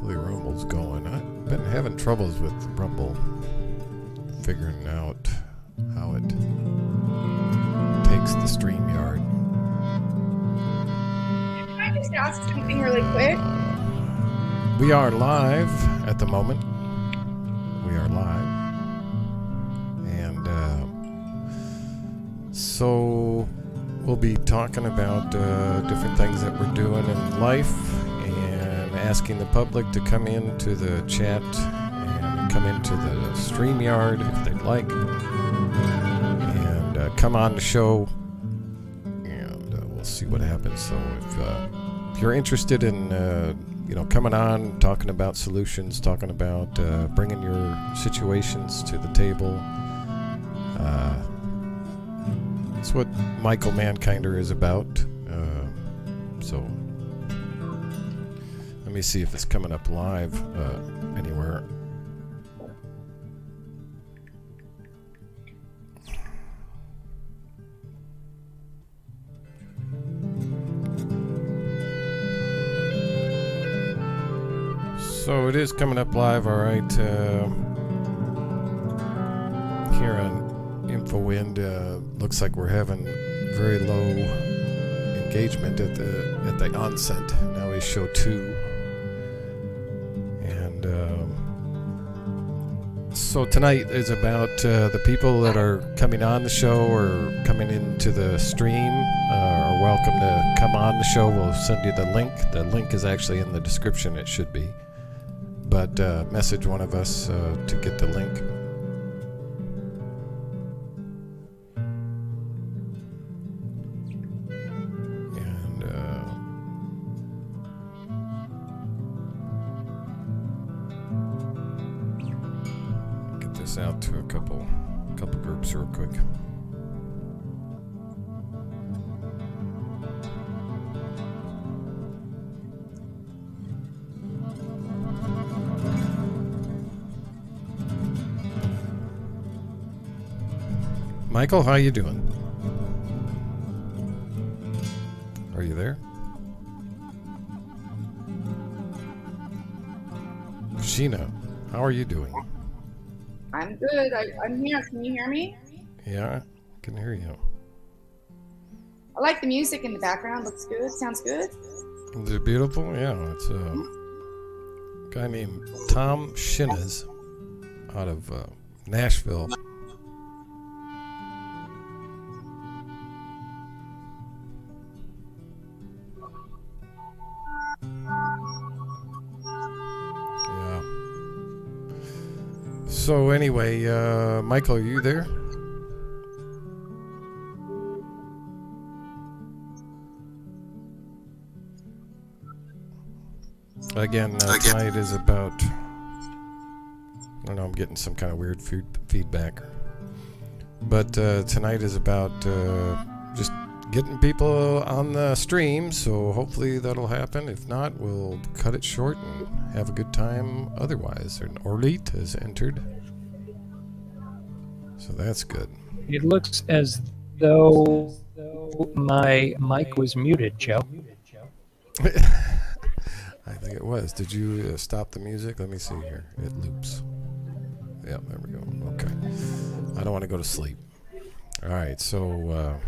Hopefully Rumble's going. I've been having troubles with Rumble figuring out how it takes the StreamYard. Can I just ask something really quick? We are live at the moment. We are live. And so we'll be talking about different things that we're doing in life and asking the public to come into the chat and come into the StreamYard if they'd like. And come on the show and we'll see what happens. So if you're interested in coming on, talking about solutions, talking about bringing your situations to the table. That's what ManKinder is about. So let me see if it's coming up live anywhere. So it is coming up live, all right. Here on InfoWind, looks like we're having very low engagement at the onset. Now we show 2, and so tonight is about the people that are coming on the show or coming into the stream are welcome to come on the show. We'll send you the link. The link is actually in the description. It should be. But message one of us to get the link. And get this out to a couple groups real quick. Michael, how you doing? Are you there? Sheena, how are you doing? I'm good. I'm here. Can you hear me? Yeah, I can hear you. I like the music in the background. Looks good. Sounds good. Is it beautiful? Yeah, it's a guy named Tom Shinnes out of Nashville. So anyway, Michael, are you there? Again, tonight is about, I don't know, I'm getting some kind of weird feedback. But tonight is about just getting people on the stream, so hopefully that'll happen. If not, we'll cut it short and have a good time otherwise. And Orit has entered, so that's good. It looks as though my mic was muted, Joe. I think it was. Did you stop the music? Let me see here. It loops. Yeah, there we go. Okay. I don't want to go to sleep. All right, so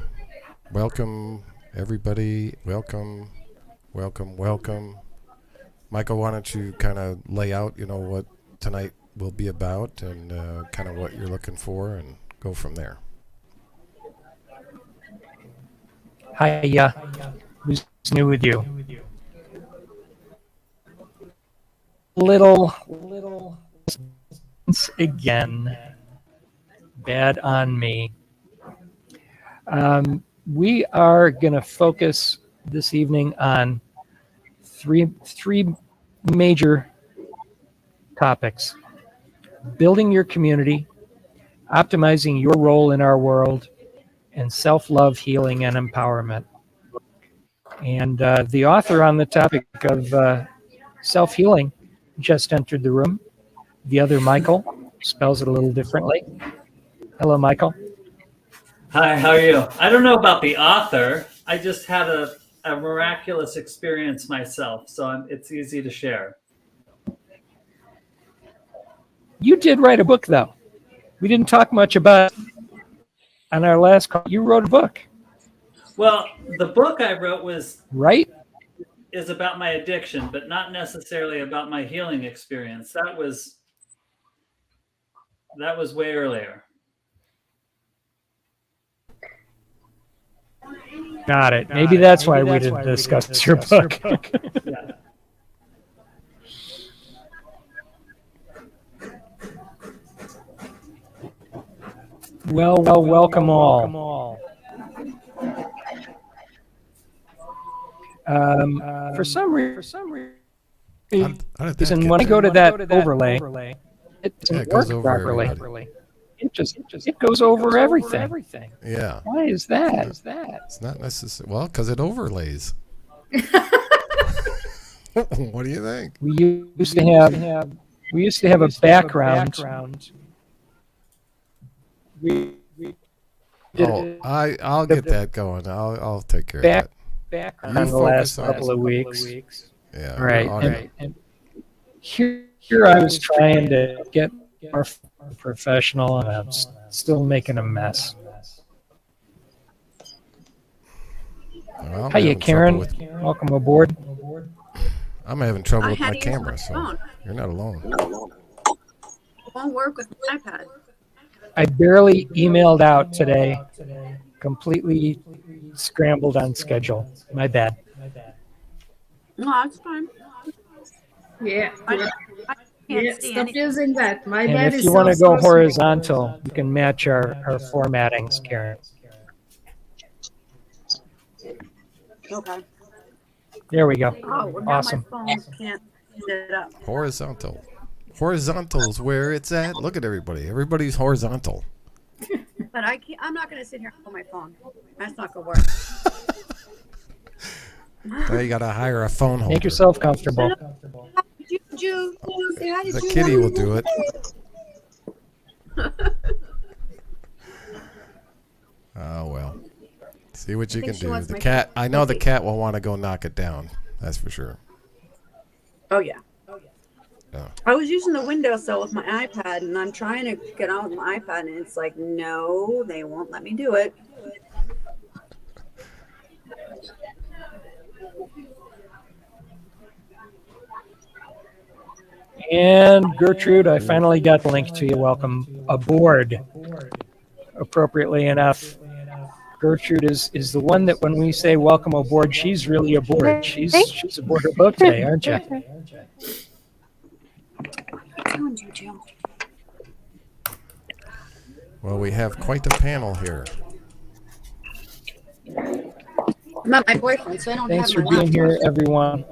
welcome, everybody. Welcome. Michael, why don't you kind of lay out, what tonight will be about and kind of what you're looking for and go from there. Hi, who's new with you? Little again. Bad on me. We are going to focus this evening on three major topics: building your community, optimizing your role in our world, and self-love, healing, and empowerment. And the author on the topic of self-healing just entered the room. The other Michael spells it a little differently. Hello, Michael. Hi, how are you? I don't know about the author. I just had a miraculous experience myself, so it's easy to share. You did write a book, though. We didn't talk much about it on our last call. You wrote a book. Well, the book I wrote right? Is about my addiction, but not necessarily about my healing experience. That was way earlier. Got it. Maybe that's why we didn't discuss your book. Yeah. Well, welcome all. For some reason, when I go to that overlay, it doesn't work properly. It goes over everything. Yeah. Why is that? It's not necessary. Well, because it overlays. What do you think? We used to have a background. I'll get that going. I'll take care of that. Background in the last couple of weeks. Yeah. Right. And here I was trying to get more professional, and I'm still making a mess. Well, Hiya, Karen. Welcome aboard. I'm having trouble with my camera, so you're not alone. It won't work with my iPad. I barely emailed out today. Completely scrambled on schedule. My bad. No, that's fine. Yeah. I can't see Stop anything. using that. My And bad if is you want to so go small. horizontal, you can match our formattings, Karen. Okay. There we go. Oh, well, now Awesome. my phone can't set it up. Horizontal. Horizontal's where it's at. Look at everybody. Everybody's horizontal. But I can't. I'm not going to sit here and hold my phone. That's not going to work. Now you got to hire a phone holder. Make yourself comfortable. Did you say hi to The Julie? kitty will do it. Oh, well. See what you think can she do. wants The my cat, I know the cookie. cat will want to go knock it down. That's for sure. Oh, yeah. Yeah. I was using the windowsill with my iPad, and I'm trying to get on with my iPad, and it's like, no, they won't let me do it. And Gertrude, I finally got the link to you. Welcome aboard. Appropriately enough, Gertrude is the one that when we say welcome aboard, she's really aboard. She's aboard her boat today, aren't you? Well, we have quite a panel here. I'm not my boyfriend, so I don't Thanks have for my being laptop. here, everyone.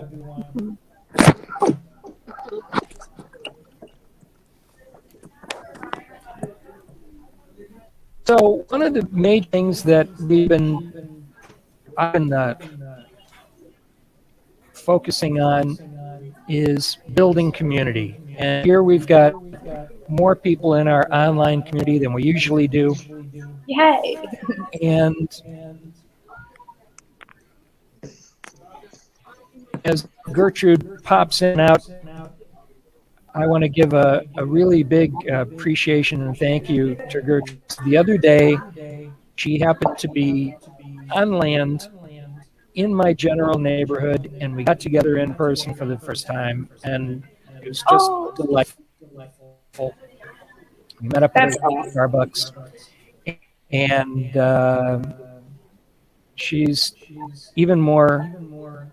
So one of the main things that I've been focusing on is building community. And here we've got more people in our online community than we usually do. Yay. And as Gertrude pops in and out, I want to give a really big appreciation and thank you to Gertrude. The other day, she happened to be on land in my general neighborhood, and we got together in person for the first time, and it was just delightful. We met up at Starbucks, and she's even more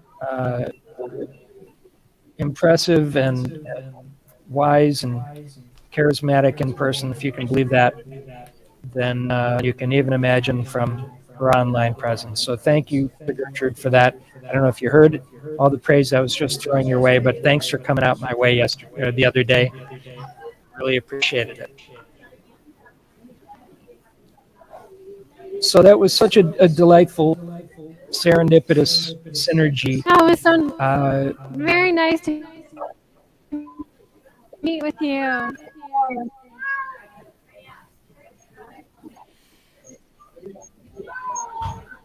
impressive and wise and charismatic in person, if you can believe that, than you can even imagine from her online presence. So thank you, Gertrude, for that. I don't know if you heard all the praise I was just throwing your way, but thanks for coming out my way the other day. Really appreciated it. So that was such a delightful, serendipitous synergy. Oh, it was so very nice to meet with you.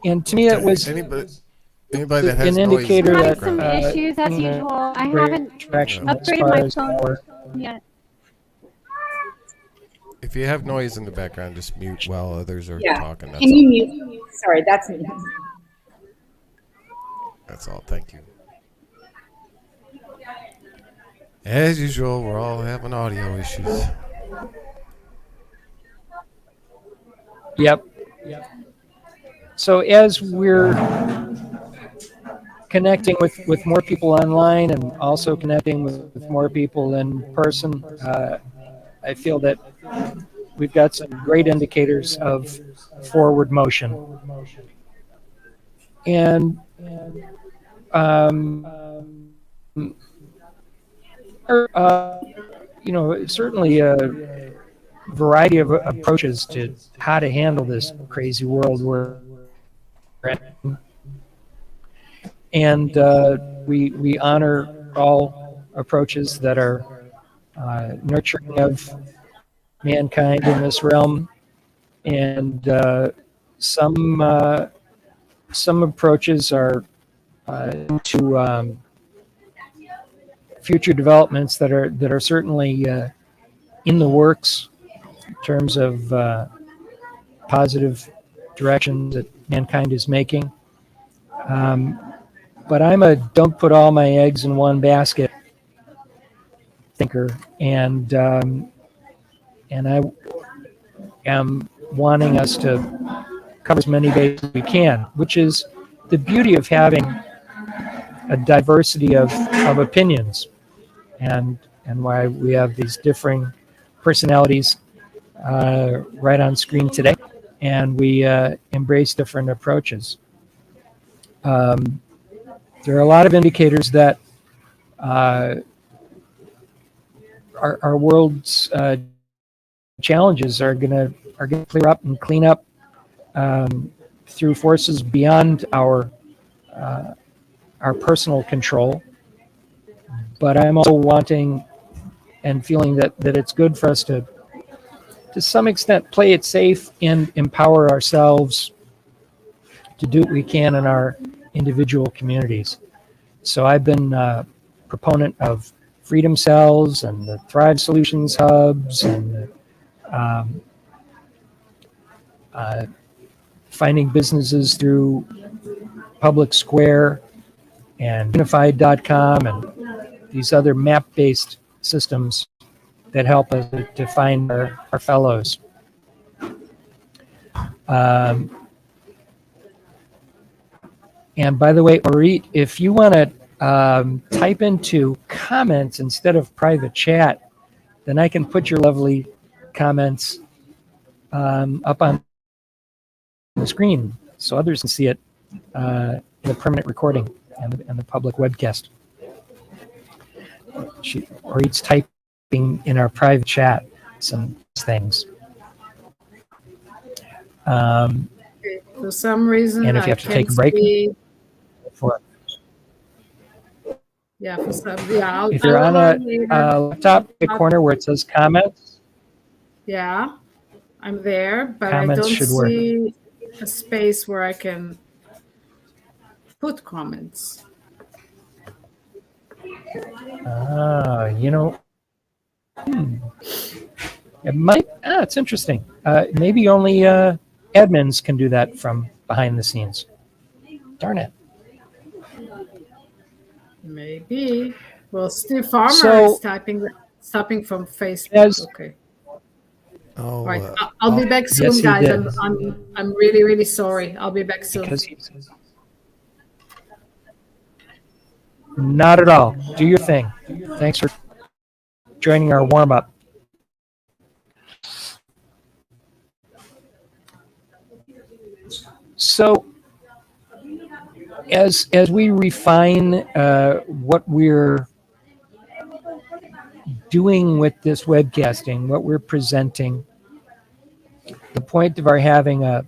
And to me, it was anybody that has an noise. indicator I that have some issues as usual. I haven't traction as upgraded far my as phone power. yet. If you have noise in the background, just mute while others are Yeah. talking. That's Can all. you mute? Sorry, that's me. That's all. Thank you. As usual, we're all having audio issues. Yep. So as we're connecting with more people online and also connecting with more people in person, I feel that we've got some great indicators of forward motion. And certainly a variety of approaches to how to handle this crazy world we're in. And we honor all approaches that are nurturing of mankind in this realm, and some approaches are to future developments that are certainly in the works in terms of positive direction that mankind is making. But I'm a don't put all my eggs in one basket thinker, and I am wanting us to cover as many bases as we can, which is the beauty of having a diversity of opinions, and why we have these differing personalities right on screen today, and we embrace different approaches. There are a lot of indicators that our world's challenges are gonna clear up and clean up through forces beyond our personal control. But I'm also wanting and feeling that it's good for us to some extent play it safe and empower ourselves to do what we can in our individual communities. So I've been a proponent of Freedom Cells and the Thrive Solutions Hubs, and finding businesses through Public Square and Unified.com and these other map-based systems that help us to find our fellows. And by the way, Orit, if you want to type into comments instead of private chat, then I can put your lovely comments up on the screen so others can see it in the permanent recording and the public webcast. Orit's typing in our private chat some things. For some reason, and if you have to take a break, for yeah, for some, yeah. If you're on a laptop, the corner where it says comments. Yeah, I'm there, but Comments I don't should work. see a space where I can put comments. It might. It's interesting. Maybe only admins can do that from behind the scenes. Darn it. Maybe. Well, Steve Farmer So, is stopping from Facebook. Okay. Oh, All right. I'll be back soon, yes, he guys. did. I'm really, really sorry. I'll be back soon. Because not at all. Do your thing. Thanks for joining our warm-up. So, as we refine what we're doing with this webcasting, what we're presenting, the point of our having a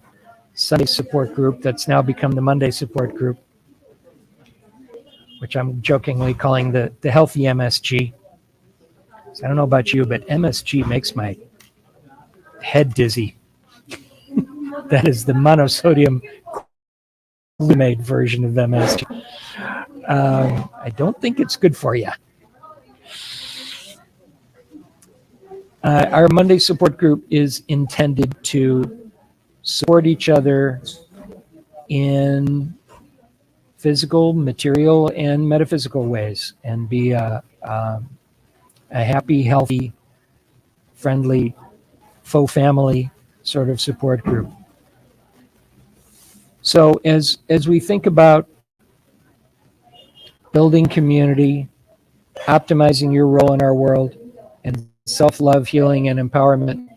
Sunday support group that's now become the Monday support group, which I'm jokingly calling the healthy MSG. So I don't know about you, but MSG makes my head dizzy. That is the monosodium glutamate version of MSG. I don't think it's good for you. Our Monday support group is intended to support each other in physical, material, and metaphysical ways, and be a happy, healthy, friendly, faux family sort of support group. So as we think about building community, optimizing your role in our world, and self-love, healing, and empowerment,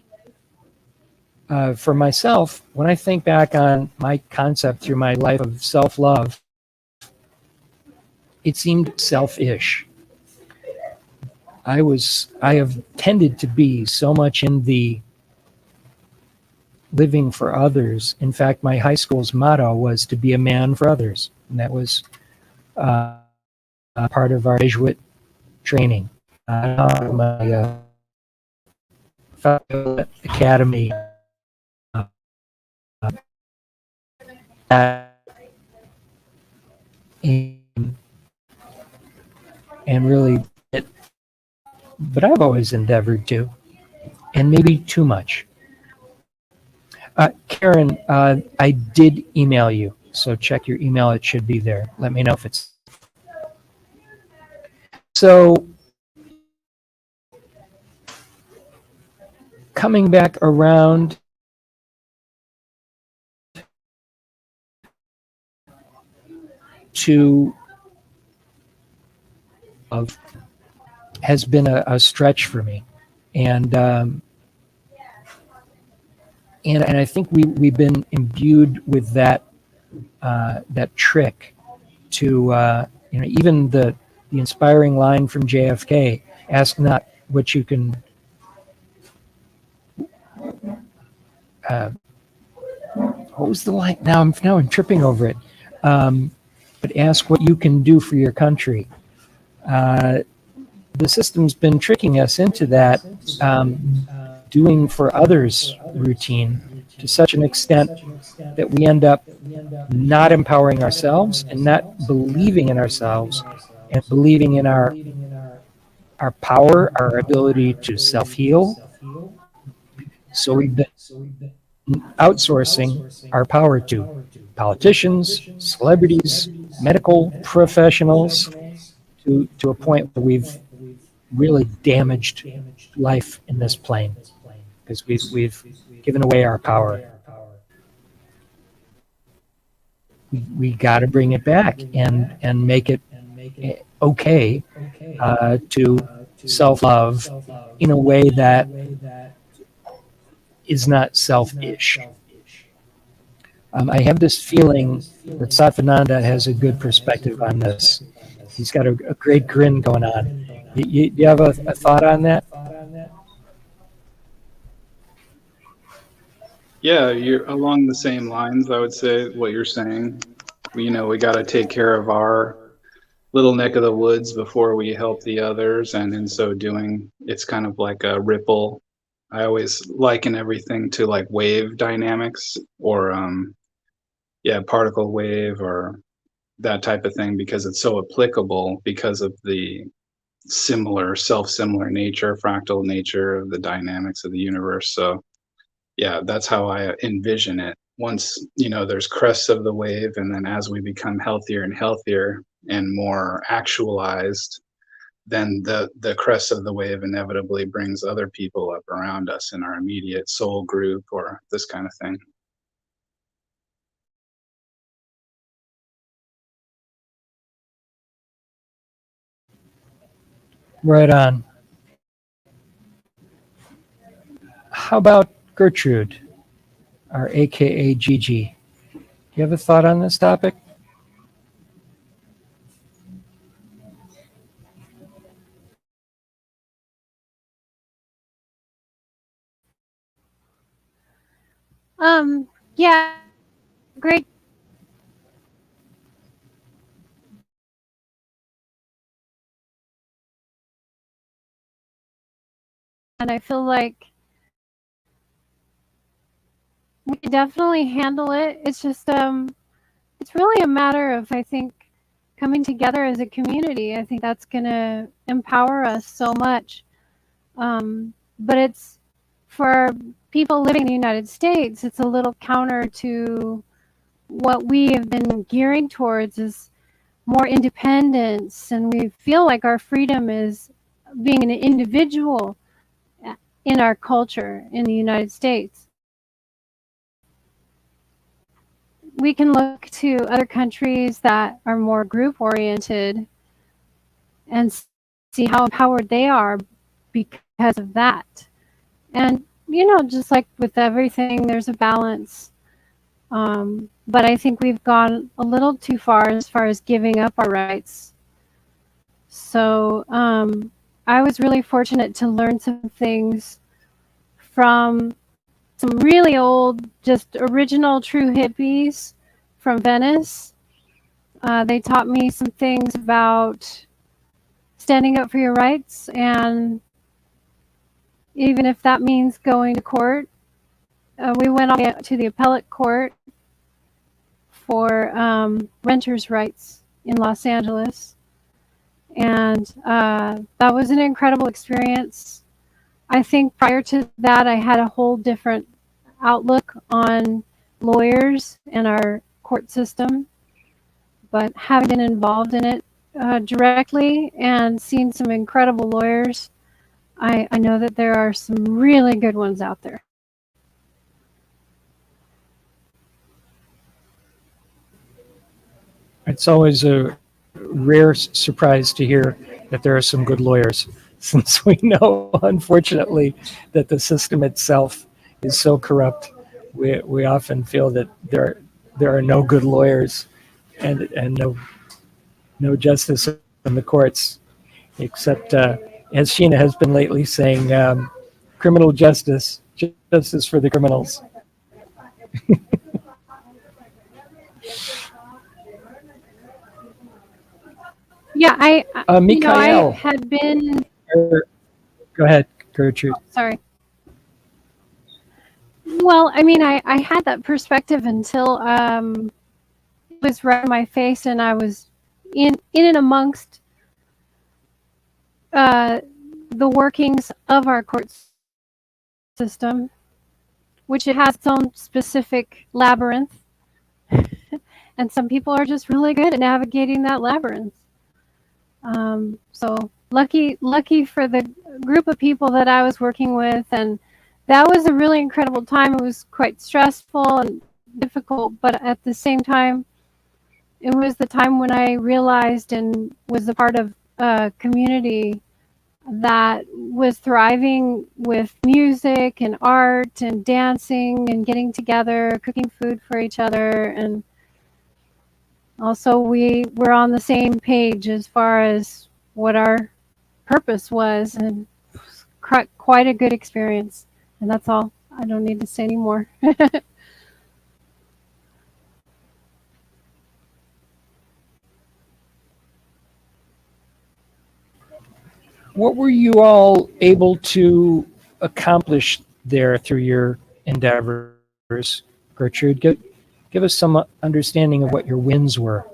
for myself, when I think back on my concept through my life of self-love, it seemed selfish. I have tended to be so much in the living for others. In fact, my high school's motto was to be a man for others, and that was part of our Jesuit training. My academy and really, but I've always endeavored to, and maybe too much. Karen, I did email you, so check your email. It should be there. Let me know if it's. So, coming back around to has been a stretch for me, and I think we've been imbued with that trick to even the inspiring line from JFK: "Ask not what you can." What was the line? Now I'm tripping over it. But ask what you can do for your country. The system's been tricking us into that doing for others routine to such an extent that we end up not empowering ourselves and not believing in ourselves and believing in our power, our ability to self-heal. So we've been outsourcing our power to politicians, celebrities, medical professionals, to a point where we've really damaged life in this plane because we've given away our power. We got to bring it back and make it okay to self-love in a way that is not selfish. I have this feeling that Satyananda has a good perspective on this. He's got a great grin going on. You have a thought on that? Yeah, you're along the same lines, I would say, what you're saying. We got to take care of our little neck of the woods before we help the others. And in so doing, it's kind of like a ripple. I always liken everything to like wave dynamics or, particle wave or that type of thing, because it's so applicable because of the self-similar nature, fractal nature of the dynamics of the universe. So yeah, that's how I envision it. Once, there's crests of the wave, and then as we become healthier and healthier and more actualized, then the crest of the wave inevitably brings other people up around us in our immediate soul group or this kind of thing. Right on. How about Gertrude, our AKA Gigi? Do you have a thought on this topic? Yeah, great. And I feel like we can definitely handle it. It's just, it's really a matter of, I think, coming together as a community. I think that's going to empower us so much. but it's for people living in the United States, it's a little counter to what we have been gearing towards is more independence, and we feel like our freedom is being an individual in our culture in the United States. We can look to other countries that are more group oriented and see how empowered they are because of that. And, you know, just like with everything, there's a balance. But I think we've gone a little too far as giving up our rights. So I was really fortunate to learn some things from some really old, just original true hippies from Venice. They taught me some things about standing up for your rights, and even if that means going to court. We went all the way to the appellate court for renters' rights in Los Angeles, and that was an incredible experience. I think prior to that, I had a whole different outlook on lawyers and our court system, but having been involved in it directly and seen some incredible lawyers, I know that there are some really good ones out there. It's always a rare surprise to hear that there are some good lawyers, since we know, unfortunately, that the system itself is so corrupt. We often feel that there are no good lawyers and no justice in the courts, except as Sheena has been lately saying, criminal justice for the criminals. Yeah, I Mikael. had been. Go ahead, Gertrude. Sorry. Well, I mean, I had that perspective until it was right in my face, and I was in and amongst the workings of our court system, which it has its own specific labyrinth, and some people are just really good at navigating that labyrinth. So lucky for the group of people that I was working with, and that was a really incredible time. It was quite stressful and difficult, but at the same time, it was the time when I realized and was a part of a community that was thriving with music and art and dancing and getting together, cooking food for each other, and also we were on the same page as far as what our purpose was, and it was quite a good experience. And that's all. I don't need to say any more. What were you all able to accomplish there through your endeavors, Gertrude? Give us some understanding of what your wins were.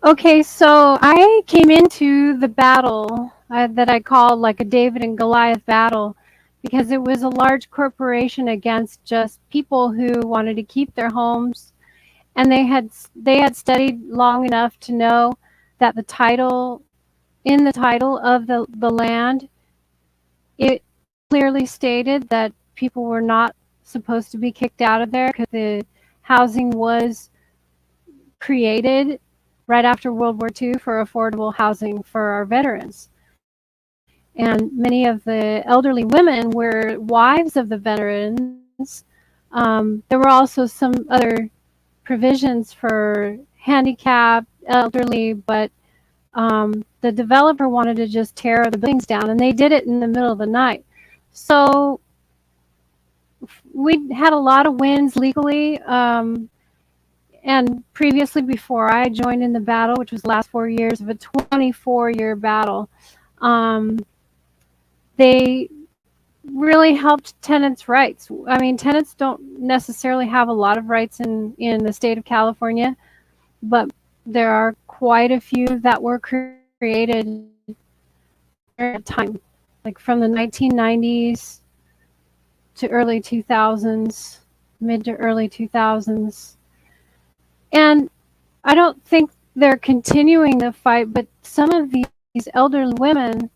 Okay, so I came into the battle that I called like a David and Goliath battle, because it was a large corporation against just people who wanted to keep their homes, and they had studied long enough to know that the title of the land, it clearly stated that people were not supposed to be kicked out of there, because the housing was created right after World War II for affordable housing for our veterans. And many of the elderly women were wives of the veterans. There were also some other provisions for handicapped, elderly, but the developer wanted to just tear the buildings down, and they did it in the middle of the night. So we had a lot of wins legally. And previously, before I joined in the battle, which was the last 4 years of a 24-year battle, they really helped tenants' rights. I mean, tenants don't necessarily have a lot of rights in the state of California, but there are quite a few that were created that time, like from the 1990s to early 2000s, mid to early 2000s. And I don't think they're continuing the fight, but some of these elderly women,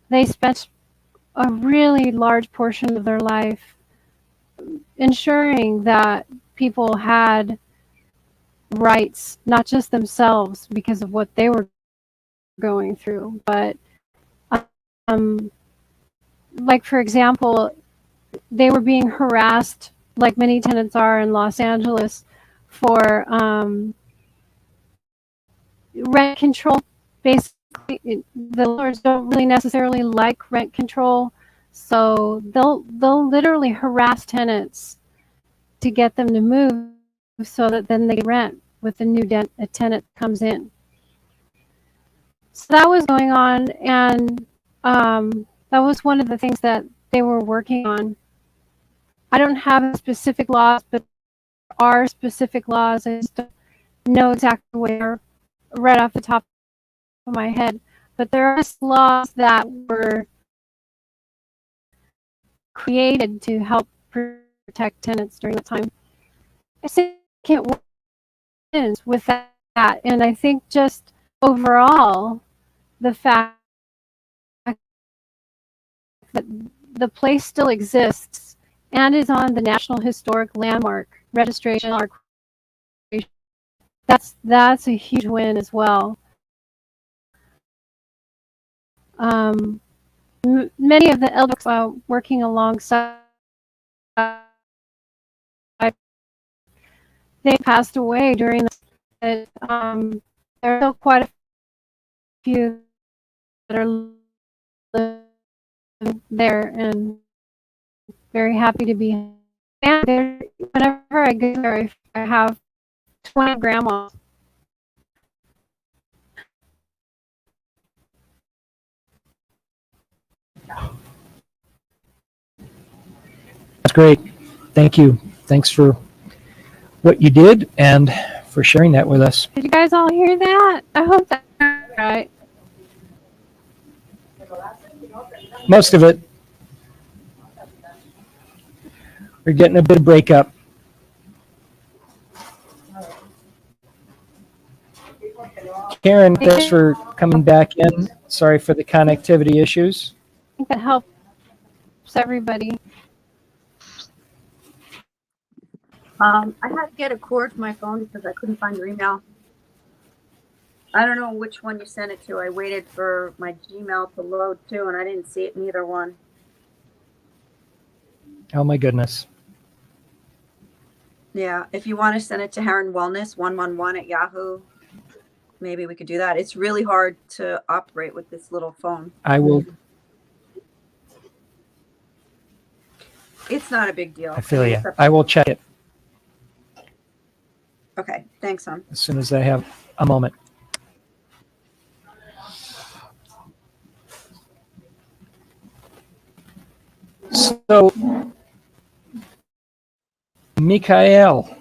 they spent a really large portion of their life ensuring that people had rights, not just themselves because of what they were going through, but like for example, they were being harassed, like many tenants are in Los Angeles, for rent control. Basically, the landlords don't really necessarily like rent control, so they'll literally harass tenants to get them to move, so that then they rent with the new tenant comes in. So that was going on, and that was one of the things that they were working on. I don't have specific laws, but there are specific laws. I just don't know exactly where right off the top of my head. But there are laws that were created to help protect tenants during that time. I think it wins with that. And I think just overall, the fact that the place still exists and is on the National Historic Landmark registration, that's a huge win as well. Many of the elders working alongside, they passed away during the. There are still quite a few that are living there, and very happy to be there. Whenever I go there, I have 20 grandmas. That's great. Thank you. Thanks for what you did and for sharing that with us. Did you guys all hear that? I hope that's right. Most of it. We're getting a bit of breakup. Karen, thanks for coming back in. Sorry for the connectivity issues. I think that helps everybody. I had to get a cord to my phone because I couldn't find your email. I don't know which one you sent it to. I waited for my Gmail to load too, and I didn't see it in either one. Oh my goodness. Yeah, if you want to send it to Heron Wellness 111 at Yahoo, maybe we could do that. It's really hard to operate with this little phone. I will. It's not a big deal. I feel you. I will check it Okay, thanks, hon. as soon as I have a moment. So, Mikhail,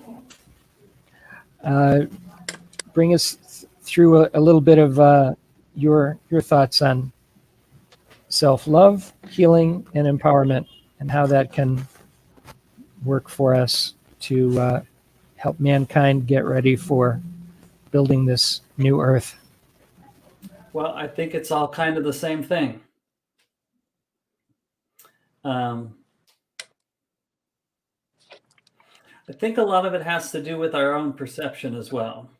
bring us through a little bit of your thoughts on self-love, healing, and empowerment, and how that can work for us to help mankind get ready for building this new earth. Well, I think it's all kind of the same thing. I think a lot of it has to do with our own perception as well.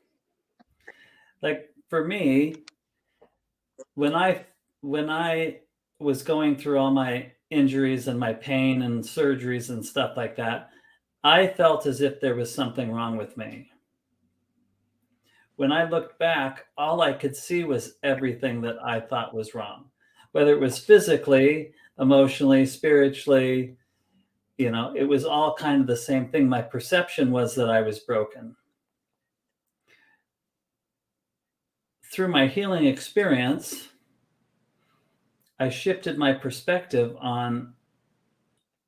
Like for me, when I was going through all my injuries and my pain and surgeries and stuff like that, I felt as if there was something wrong with me. When I looked back, all I could see was everything that I thought was wrong, whether it was physically, emotionally, spiritually, you know, it was all kind of the same thing. My perception was that I was broken. Through my healing experience, I shifted my perspective on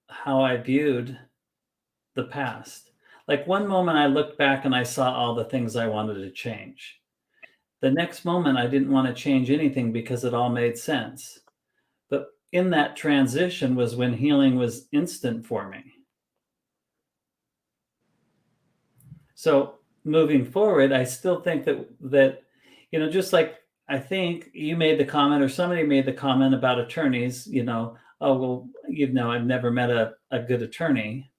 how I viewed the past. Like one moment I looked back and I saw all the things I wanted to change. The next moment, I didn't want to change anything because it all made sense. But in that transition was when healing was instant for me. So moving forward, I still think that just like I think you made the comment or somebody made the comment about attorneys, oh, well, I've never met a good attorney.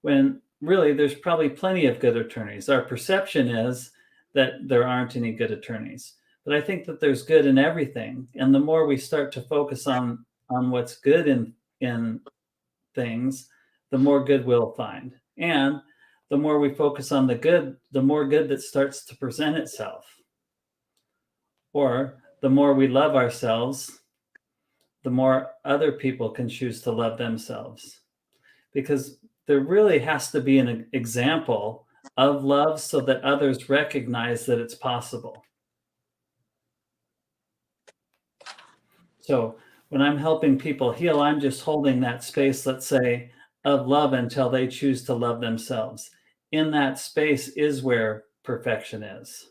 When really there's probably plenty of good attorneys. Our perception is that there aren't any good attorneys. But I think that there's good in everything. And the more we start to focus on what's good in things, the more good we'll find. And the more we focus on the good, the more good that starts to present itself. Or the more we love ourselves, the more other people can choose to love themselves. Because there really has to be an example of love so that others recognize that it's possible. So when I'm helping people heal, I'm just holding that space, let's say, of love until they choose to love themselves. In that space is where perfection is.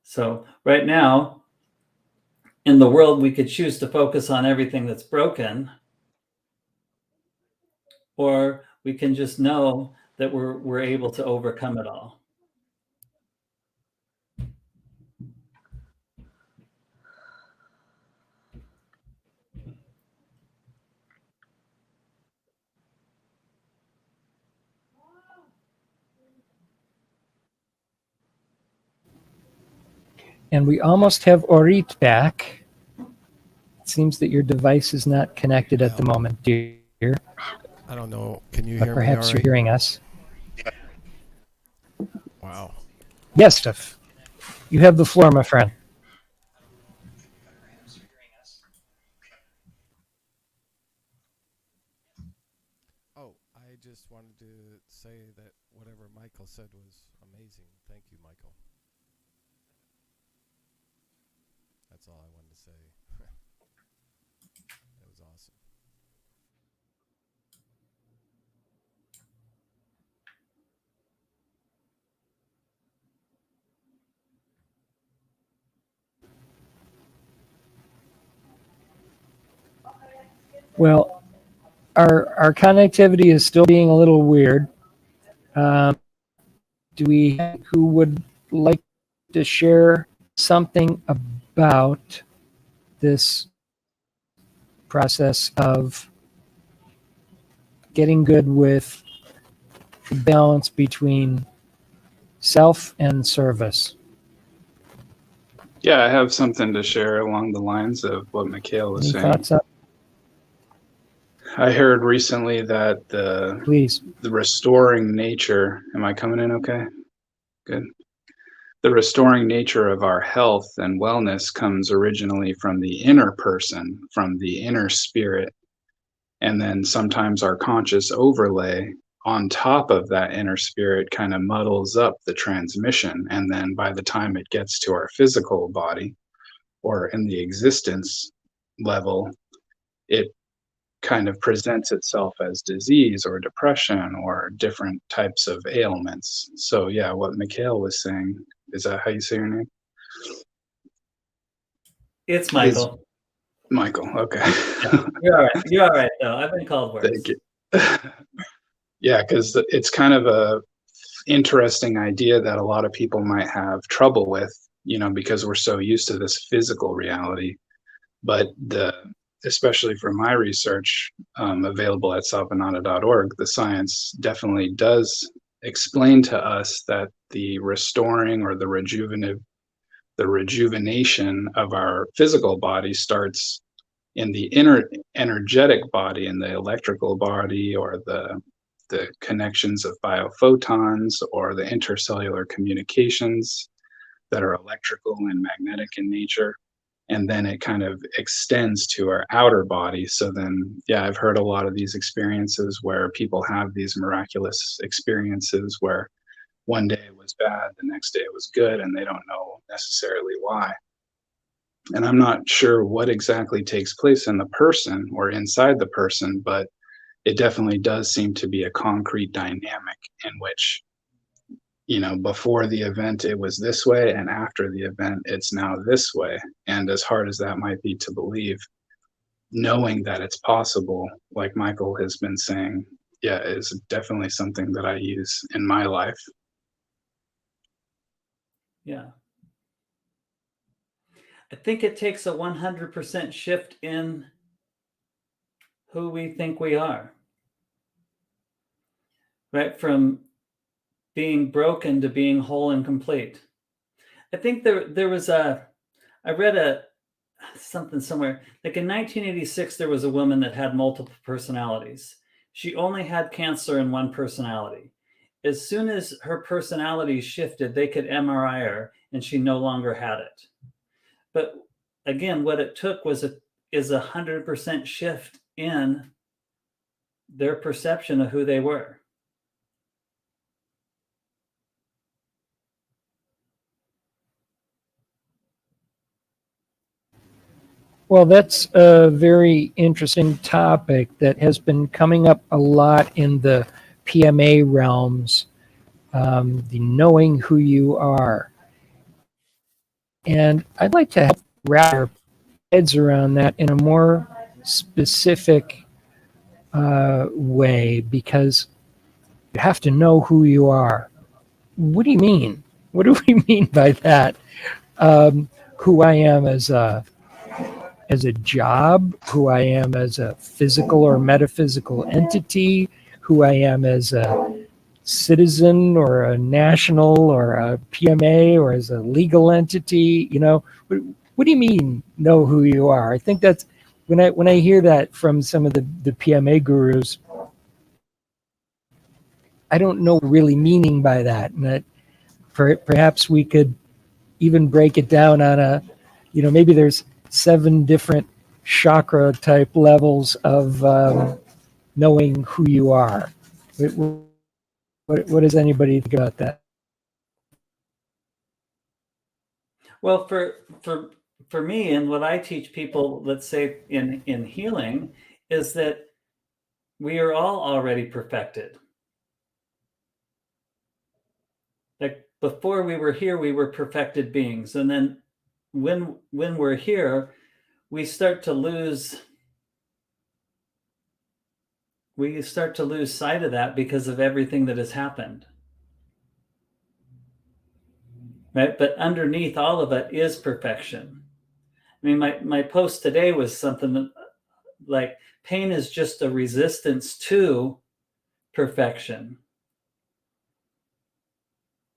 So right now, in the world, we could choose to focus on everything that's broken, or we can just know that we're able to overcome it all. And we almost have Orit back. It seems that your device is not connected at the moment, dear. I don't know. Can you But hear me? perhaps you're hearing us. Wow. Yes, Steph. You have the floor, my friend. Oh, I just wanted to say that whatever Michael said was amazing. Thank you, Michael. That's all I wanted to say. That was awesome. Well, our connectivity is still being a little weird. Do we who would like to share something about this process of getting good with the balance between self and service? Yeah, I have something to share along the lines of what Mikhail was Any saying. thoughts up? I heard recently that Please. the restoring nature, am I coming in okay? Good. The restoring nature of our health and wellness comes originally from the inner person, from the inner spirit. And then sometimes our conscious overlay on top of that inner spirit kind of muddles up the transmission. And then by the time it gets to our physical body or in the existence level, it kind of presents itself as disease or depression or different types of ailments. So yeah, what Mikhail was saying, is that how you say your name? It's Michael. Michael, okay. Yeah, you're all right. You're all right, though. I've been called worse. Thank you. Yeah, because it's kind of a interesting idea that a lot of people might have trouble with, because we're so used to this physical reality. But especially for my research available at salvanata.org, the science definitely does explain to us that the restoring or the rejuvenation of our physical body starts in the inner energetic body, in the electrical body, or the connections of biophotons, or the intercellular communications that are electrical and magnetic in nature. And then it kind of extends to our outer body. So then, yeah, I've heard a lot of these experiences where people have these miraculous experiences where one day it was bad, the next day it was good, and they don't know necessarily why. And I'm not sure what exactly takes place in the person or inside the person, but it definitely does seem to be a concrete dynamic in which, before the event it was this way, and after the event it's now this way. And as hard as that might be to believe, knowing that it's possible, like Michael has been saying, yeah, is definitely something that I use in my life. Yeah. I think it takes a 100% shift in who we think we are. Right? From being broken to being whole and complete. I think there was I read something somewhere, like in 1986 there was a woman that had multiple personalities. She only had cancer in one personality. As soon as her personality shifted, they could MRI her and she no longer had it. But again, what it took is a 100% shift in their perception of who they were. Well, that's a very interesting topic that has been coming up a lot in the PMA realms, the knowing who you are. And I'd like to help wrap our heads around that in a more specific way, because you have to know who you are. What do you mean? What do we mean by that? Who I am as a job, who I am as a physical or metaphysical entity, who I am as a citizen or a national or a PMA or as a legal entity. What do you mean know who you are? I think that's when I hear that from some of the PMA gurus, I don't know what really meaning by that. And that perhaps we could even break it down on maybe there's 7 different chakra type levels of knowing who you are. What does anybody think about that? Well, for me, and what I teach people, let's say in healing, is that we are all already perfected. Like before we were here, we were perfected beings, and then when we're here, we start to lose sight of that because of everything that has happened. Right? But underneath all of it is perfection. I mean, my post today was something like pain is just a resistance to perfection.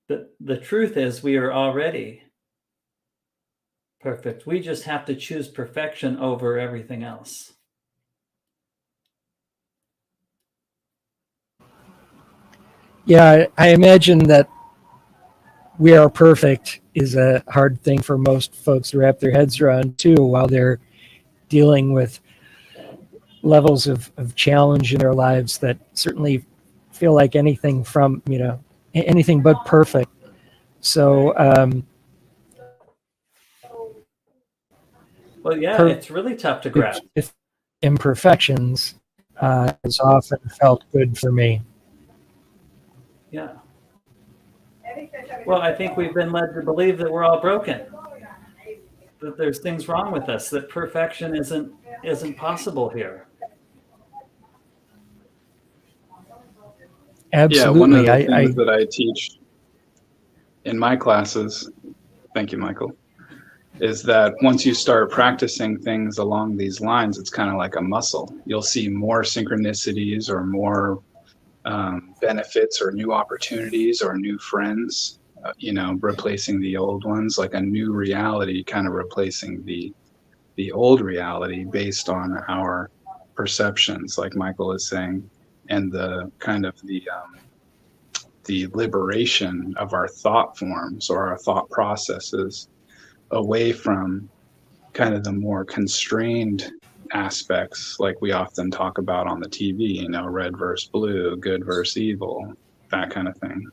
The truth is we are already perfect. We just have to choose perfection over everything else. Yeah, I imagine that we are perfect is a hard thing for most folks to wrap their heads around too, while they're dealing with levels of challenge in their lives that certainly feel like anything but perfect. So, well, yeah, it's really tough to grasp. If imperfections has often felt good for me. Yeah. Well, I think we've been led to believe that we're all broken, that there's things wrong with us, that perfection isn't possible here. Absolutely. Yeah, one of the things that I teach in my classes, thank you, Michael, is that once you start practicing things along these lines, it's kind of like a muscle. You'll see more synchronicities or more benefits or new opportunities or new friends, replacing the old ones, like a new reality kind of replacing the old reality based on our perceptions, like Michael is saying, and the kind of the liberation of our thought forms or our thought processes away from kind of the more constrained aspects like we often talk about on the TV, red versus blue, good versus evil, that kind of thing.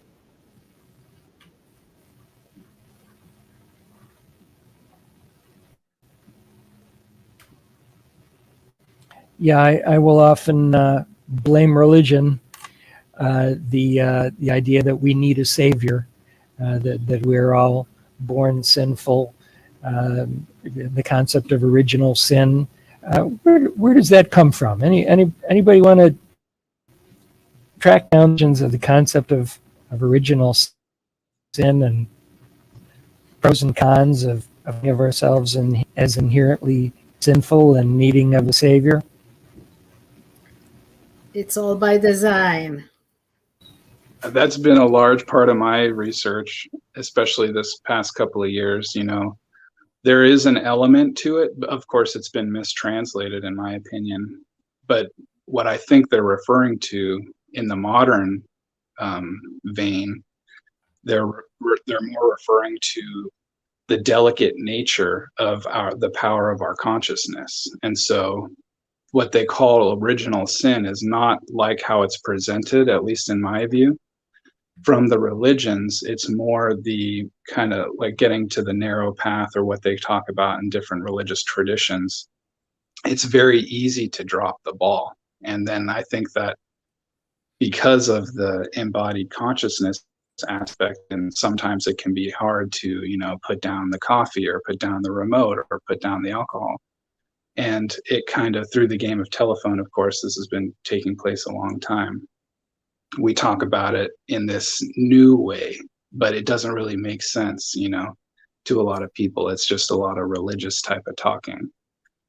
Yeah, I will often blame religion, the idea that we need a savior, that we're all born sinful, the concept of original sin. Where does that come from? Anybody want to track down the concept of original sin and pros and cons of ourselves as inherently sinful and needing of a savior? It's all by design. That's been a large part of my research, especially this past couple of years. You know, there is an element to it. But of course, it's been mistranslated, in my opinion. But what I think they're referring to in the modern vein, they're more referring to the delicate nature of the power of our consciousness. And so what they call original sin is not like how it's presented, at least in my view. From the religions, it's more the kind of like getting to the narrow path, or what they talk about in different religious traditions. It's very easy to drop the ball. And then I think that because of the embodied consciousness aspect, and sometimes it can be hard to, you know, put down the coffee or put down the remote or put down the alcohol. And it kind of, through the game of telephone, of course, this has been taking place a long time. We talk about it in this new way, but it doesn't really make sense, you know, to a lot of people. It's just a lot of religious type of talking.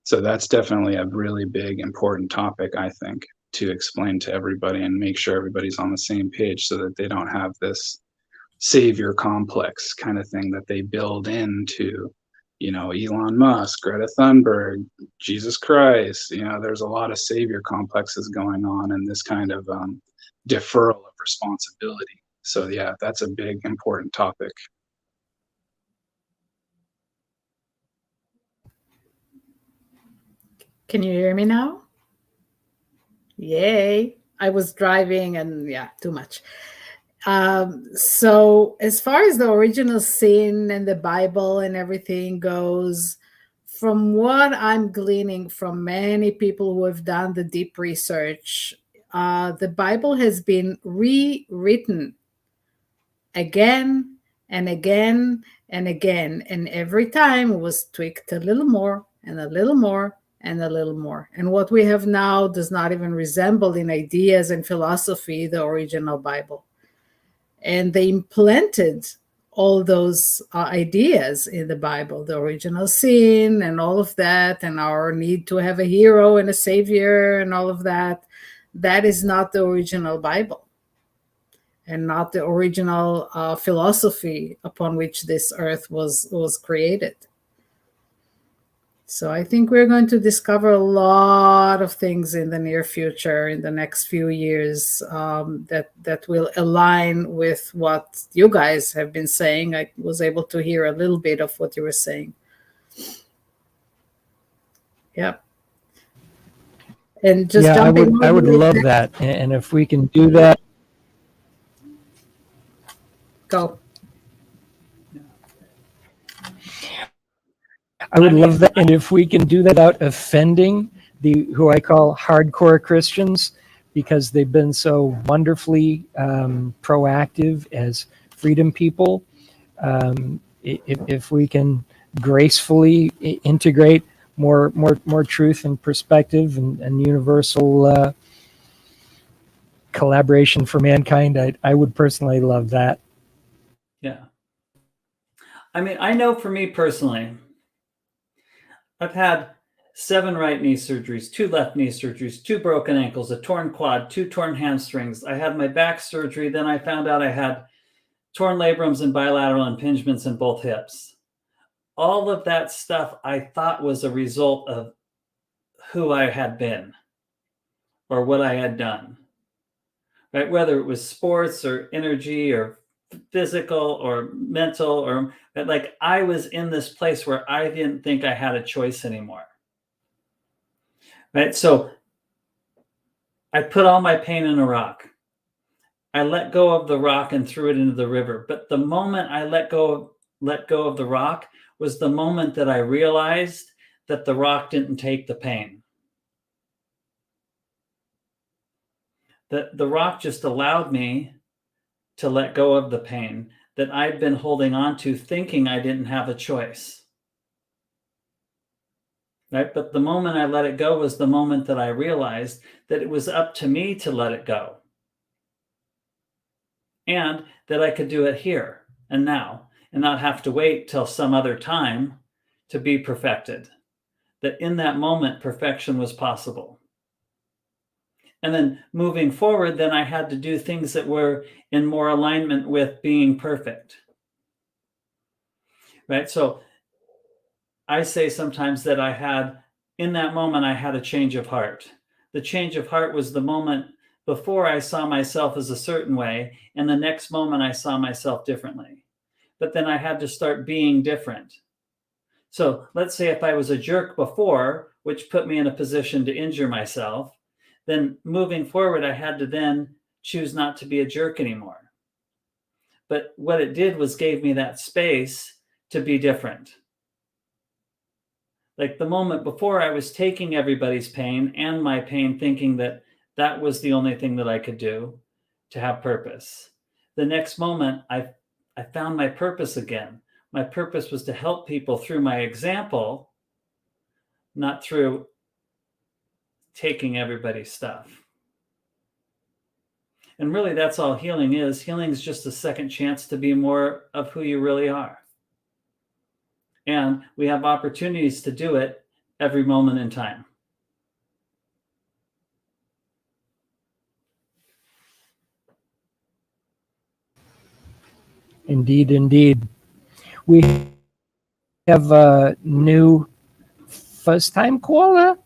So that's definitely a really big, important topic, I think, to explain to everybody and make sure everybody's on the same page, so that they don't have this savior complex kind of thing that they build into, you know, Elon Musk, Greta Thunberg, Jesus Christ. You know, there's a lot of savior complexes going on, and this kind of deferral of responsibility. So yeah, that's a big, important topic. Can you hear me now? Yay. I was driving and yeah, too much. So as far as the original sin and the Bible and everything goes, from what I'm gleaning from many people who have done the deep research, the Bible has been rewritten again and again and again. And every time it was tweaked a little more and a little more and a little more. And what we have now does not even resemble in ideas and philosophy the original Bible. And they implanted all those ideas in the Bible, the original sin and all of that, and our need to have a hero and a savior and all of that. That is not the original Bible, and not the original philosophy upon which this earth was created. So I think we're going to discover a lot of things in the near future, in the next few years, that will align with what you guys have been saying. I was able to hear a little bit of what you were saying. Yep. And just yeah, jumping I would love that. And if we can do that, go. I would love that. And if we can do that without offending who I call hardcore Christians, because they've been so wonderfully proactive as freedom people, if we can gracefully integrate more truth and perspective and universal collaboration for mankind, I would personally love that. Yeah. I mean, I know for me personally, I've had 7 right knee surgeries, 2 left knee surgeries, 2 broken ankles, a torn quad, 2 torn hamstrings. I had my back surgery. Then I found out I had torn labrums and bilateral impingements in both hips. All of that stuff I thought was a result of who I had been or what I had done, right? Whether it was sports or energy or physical or mental, or like I was in this place where I didn't think I had a choice anymore, right? So I put all my pain in a rock. I let go of the rock and threw it into the river. But the moment I let go of the rock was the moment that I realized that the rock didn't take the pain. The rock just allowed me to let go of the pain that I'd been holding on to, thinking I didn't have a choice. Right? But the moment I let it go was the moment that I realized that it was up to me to let it go. And that I could do it here and now and not have to wait till some other time to be perfected. That in that moment, perfection was possible. And then moving forward, then I had to do things that were in more alignment with being perfect. Right? So I say sometimes that in that moment, I had a change of heart. The change of heart was the moment before I saw myself as a certain way, and the next moment I saw myself differently. But then I had to start being different. So let's say if I was a jerk before, which put me in a position to injure myself, then moving forward, I had to then choose not to be a jerk anymore. But what it did was gave me that space to be different. Like the moment before, I was taking everybody's pain and my pain, thinking that that was the only thing that I could do to have purpose. The next moment, I found my purpose again. My purpose was to help people through my example, not through taking everybody's stuff. And really, that's all healing is. Healing is just a second chance to be more of who you really are. And we have opportunities to do it every moment in time. Indeed, indeed. We have a new first time caller,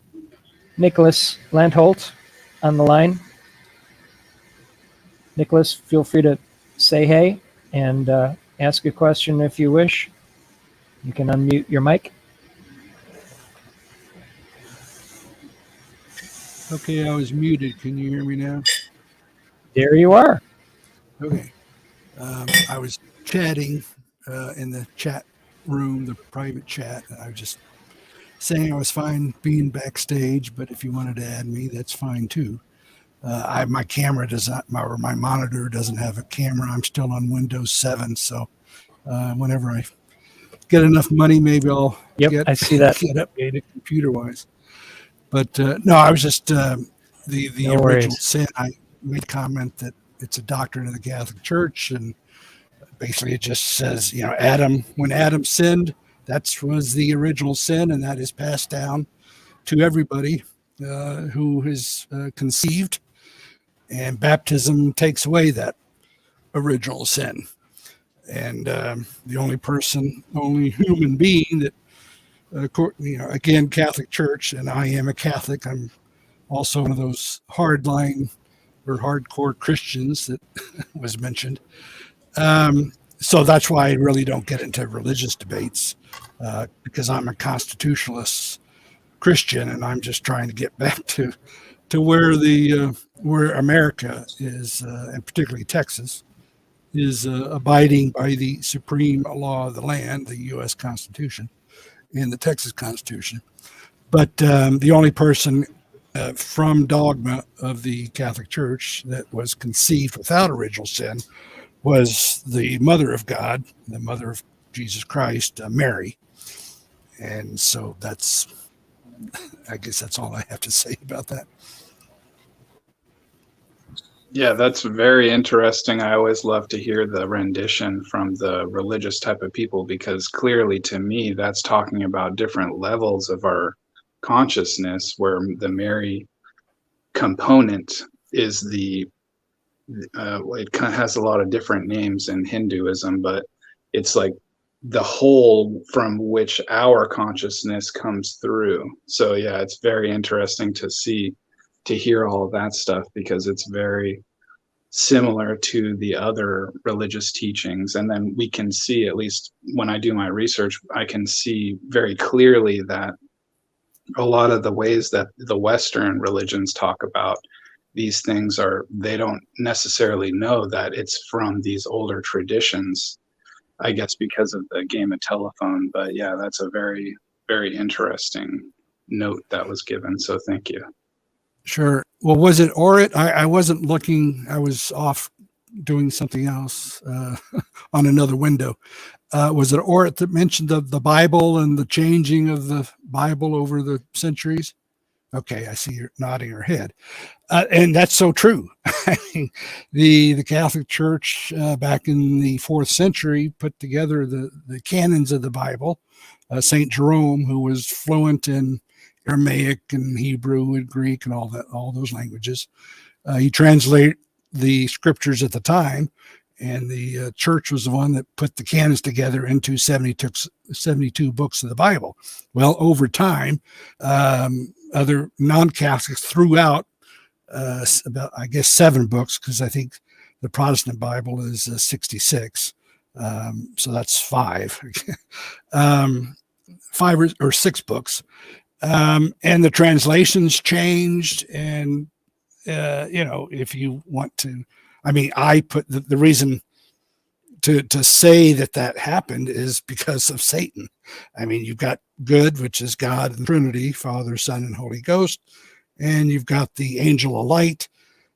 Nicholas Landholt, on the line. Nicholas, feel free to say hey and ask a question if you wish. You can unmute your mic. Okay, I was muted. Can you hear me now? There you are. Okay. I was chatting in the chat room, the private chat. I was just saying I was fine being backstage, but if you wanted to add me, that's fine too. My camera does not, my monitor doesn't have a camera. I'm still on Windows 7, so whenever I get enough money, maybe I'll I see that. get updated computer-wise. But no, I was just the No original worries. sin. I made a comment that it's a doctrine of the Catholic Church, and basically it just says, when Adam sinned, that was the original sin, and that is passed down to everybody who is conceived, and baptism takes away that original sin. And the only human being that, again, Catholic Church, and I am a Catholic. I'm also one of those hardline or hardcore Christians that was mentioned. So that's why I really don't get into religious debates, because I'm a constitutionalist Christian, and I'm just trying to get back to where where America is, and particularly Texas, is abiding by the supreme law of the land, the U.S. Constitution and the Texas Constitution. But the only person from dogma of the Catholic Church that was conceived without original sin was the Mother of God, the Mother of Jesus Christ, Mary. And so I guess that's all I have to say about that. Yeah, that's very interesting. I always love to hear the rendition from the religious type of people, because clearly to me, that's talking about different levels of our consciousness, where the Mary component is it kind of has a lot of different names in Hinduism, but it's like the whole from which our consciousness comes through. So yeah, it's very interesting to hear all of that stuff, because it's very similar to the other religious teachings. And then we can see, at least when I do my research, I can see very clearly that a lot of the ways that the Western religions talk about these things they don't necessarily know that it's from these older traditions, I guess because of the game of telephone. But yeah, that's a very, very interesting note that was given. So thank you. Sure. Well, was it Orit? I wasn't looking. I was off doing something else on another window. Was it Orit that mentioned the Bible and the changing of the Bible over the centuries? Okay, I see you're nodding your head. And that's so true. I mean, the Catholic Church back in the 4th century put together the canons of the Bible. St. Jerome, who was fluent in Aramaic and Hebrew and Greek and all those languages, he translated the scriptures at the time, and the church was the one that put the canons together into 72 books of the Bible. Well, over time, other non-Catholics threw out about, I guess, 7 books, because I think the Protestant Bible is 66. So that's 5, 5 or 6 books. And the translations changed. And, if you want to, I mean, I put the reason to say that happened is because of Satan. I mean, you've got good, which is God and Trinity, Father, Son, and Holy Ghost. And you've got the angel of light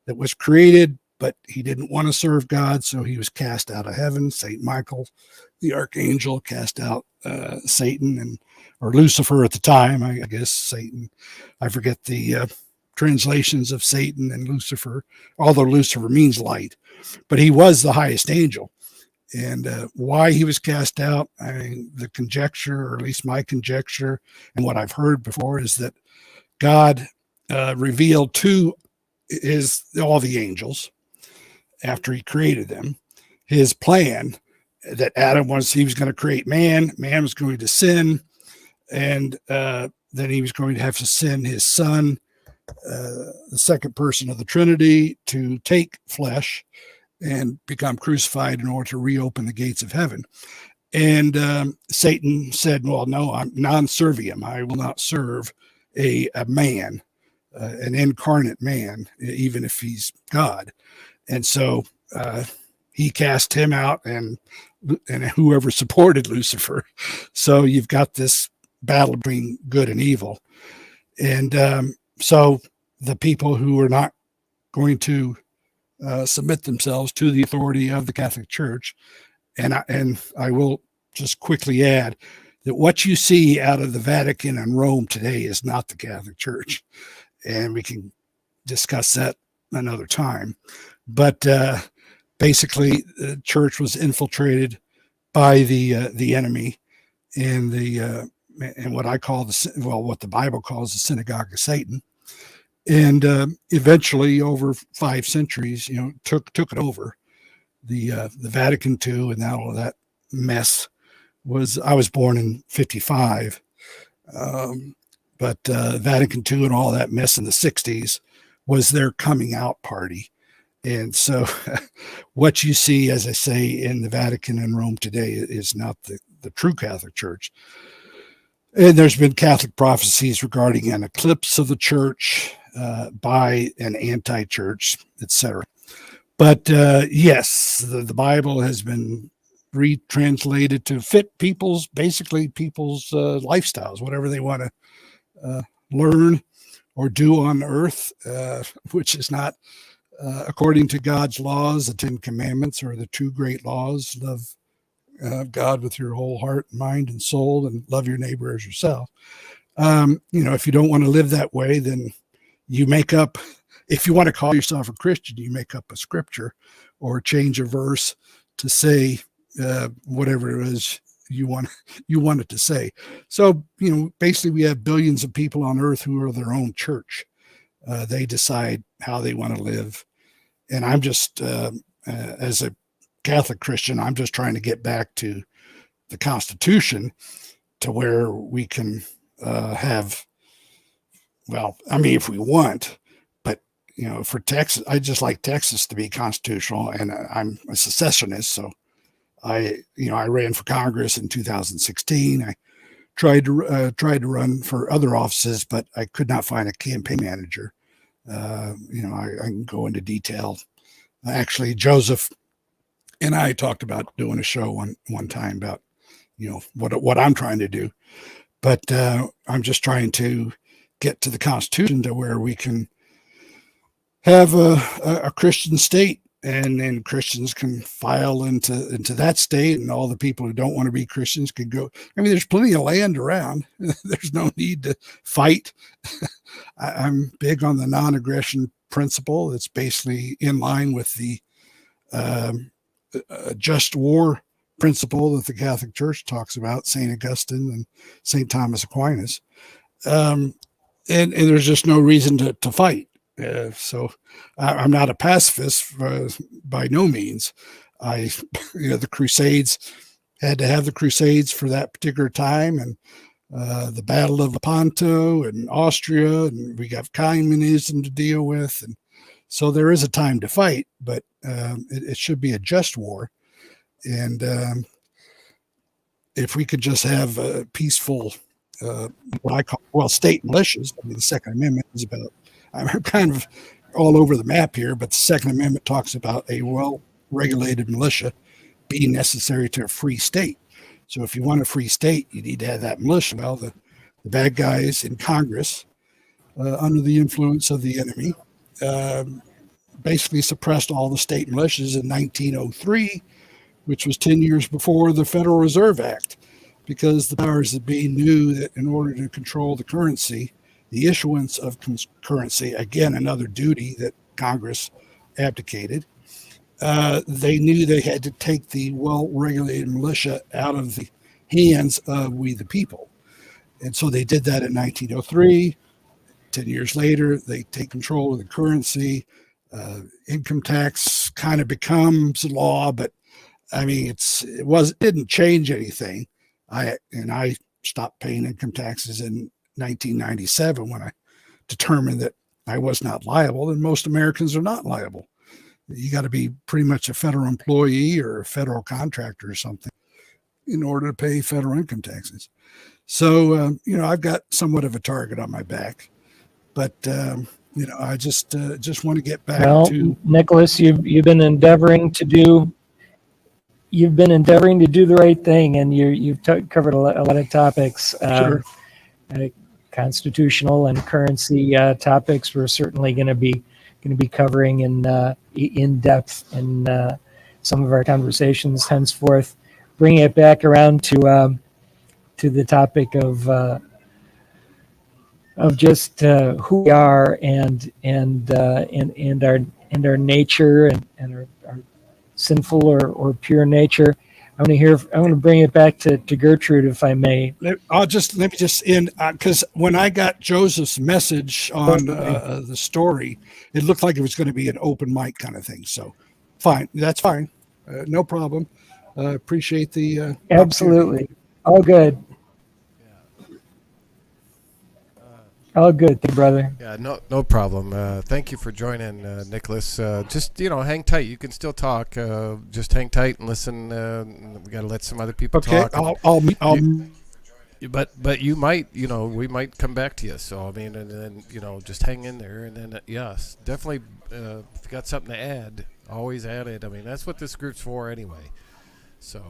that was created, but he didn't want to serve God, so he was cast out of heaven. Saint Michael, the archangel, cast out Satan or Lucifer at the time. I guess Satan. I forget the translations of Satan and Lucifer, although Lucifer means light, but he was the highest angel. And why he was cast out, I mean, the conjecture, or at least my conjecture, and what I've heard before, is that God revealed to all the angels, after he created them, his plan that he was going to create man was going to sin, and then he was going to have to send his son, the second person of the Trinity, to take flesh and become crucified in order to reopen the gates of heaven. And Satan said, well, no, I'm non-serviam. I will not serve a man, an incarnate man, even if he's God. And so he cast him out, and whoever supported Lucifer. So you've got this battle between good and evil. And so the people who are not going to submit themselves to the authority of the Catholic Church, and I will just quickly add that what you see out of the Vatican and Rome today is not the Catholic Church, and we can discuss that another time. But basically, the church was infiltrated by the enemy, and what I call what the Bible calls the synagogue of Satan. And eventually, over 5 centuries, took it over. The Vatican II and all of that mess I was born in 55, but Vatican II and all that mess in the 60s was their coming out party. And so what you see, as I say, in the Vatican and Rome today is not the true Catholic Church. And there's been Catholic prophecies regarding an eclipse of the church by an anti-church, etc. But yes, the Bible has been retranslated to fit people's lifestyles, whatever they want to learn or do on earth, which is not according to God's laws, the 10 Commandments, or the 2 great laws: love God with your whole heart, mind, and soul, and love your neighbor as yourself. If you don't want to live that way, then you make up, if you want to call yourself a Christian, you make up a scripture or change a verse to say whatever it is you want it to say. So, basically we have billions of people on earth who are their own church. They decide how they want to live. And I'm just, as a Catholic Christian, I'm just trying to get back to the Constitution, to where we can have, if we want, but for Texas, I just like Texas to be constitutional, and I'm a secessionist. So I ran for Congress in 2016. I tried to run for other offices, but I could not find a campaign manager. I can go into detail. Actually, Joseph and I talked about doing a show one time about, what I'm trying to do, but I'm just trying to get to the Constitution to where we can have a Christian state, and then Christians can file into that state, and all the people who don't want to be Christians can go. I mean, there's plenty of land around. There's no need to fight. I'm big on the non-aggression principle. It's basically in line with the just war principle that the Catholic Church talks about, St. Augustine and St. Thomas Aquinas. And there's just no reason to fight. So I'm not a pacifist by no means. The Crusades had to have the Crusades for that particular time, and the Battle of Lepanto and Austria, and we got communism to deal with, and so there is a time to fight, but it should be a just war. And if we could just have a peaceful, what I call, state militias. I mean, the Second Amendment is about, I'm kind of all over the map here, but the Second Amendment talks about a well-regulated militia being necessary to a free state. So if you want a free state, you need to have that militia. Well, the bad guys in Congress, under the influence of the enemy, basically suppressed all the state militias in 1903, which was 10 years before the Federal Reserve Act, because the powers that be knew that in order to control the currency, the issuance of currency, again, another duty that Congress abdicated, they knew they had to take the well-regulated militia out of the hands of we the people. And so they did that in 1903. 10 years later, they take control of the currency. Income tax kind of becomes law, but I mean, it didn't change anything. I stopped paying income taxes in 1997 when I determined that I was not liable, and most Americans are not liable. You got to be pretty much a federal employee or a federal contractor or something in order to pay federal income taxes. So, I've got somewhat of a target on my back, but, I just want to get back to Nicholas, you've been endeavoring to do the right thing, and you've covered a lot of topics. Sure. Constitutional and currency topics we're certainly going to be covering in depth in some of our conversations henceforth. Bringing it back around to the topic of just who we are and our nature and our sinful or pure nature. I want to bring it back to Gertrude, if I may. Let me just end, because when I got Joseph's message on the story, it looked like it was going to be an open mic kind of thing. So fine. That's fine. No problem. Appreciate the absolutely. All good. All good, brother. Yeah, no problem. Thank you for joining, Nicholas. Just hang tight. You can still talk. Just hang tight and listen. We got to let some other people talk. But you might, we might come back to you. So I mean, and then just hang in there. And then yes, definitely, if you got something to add, always add it. I mean, that's what this group's for anyway. So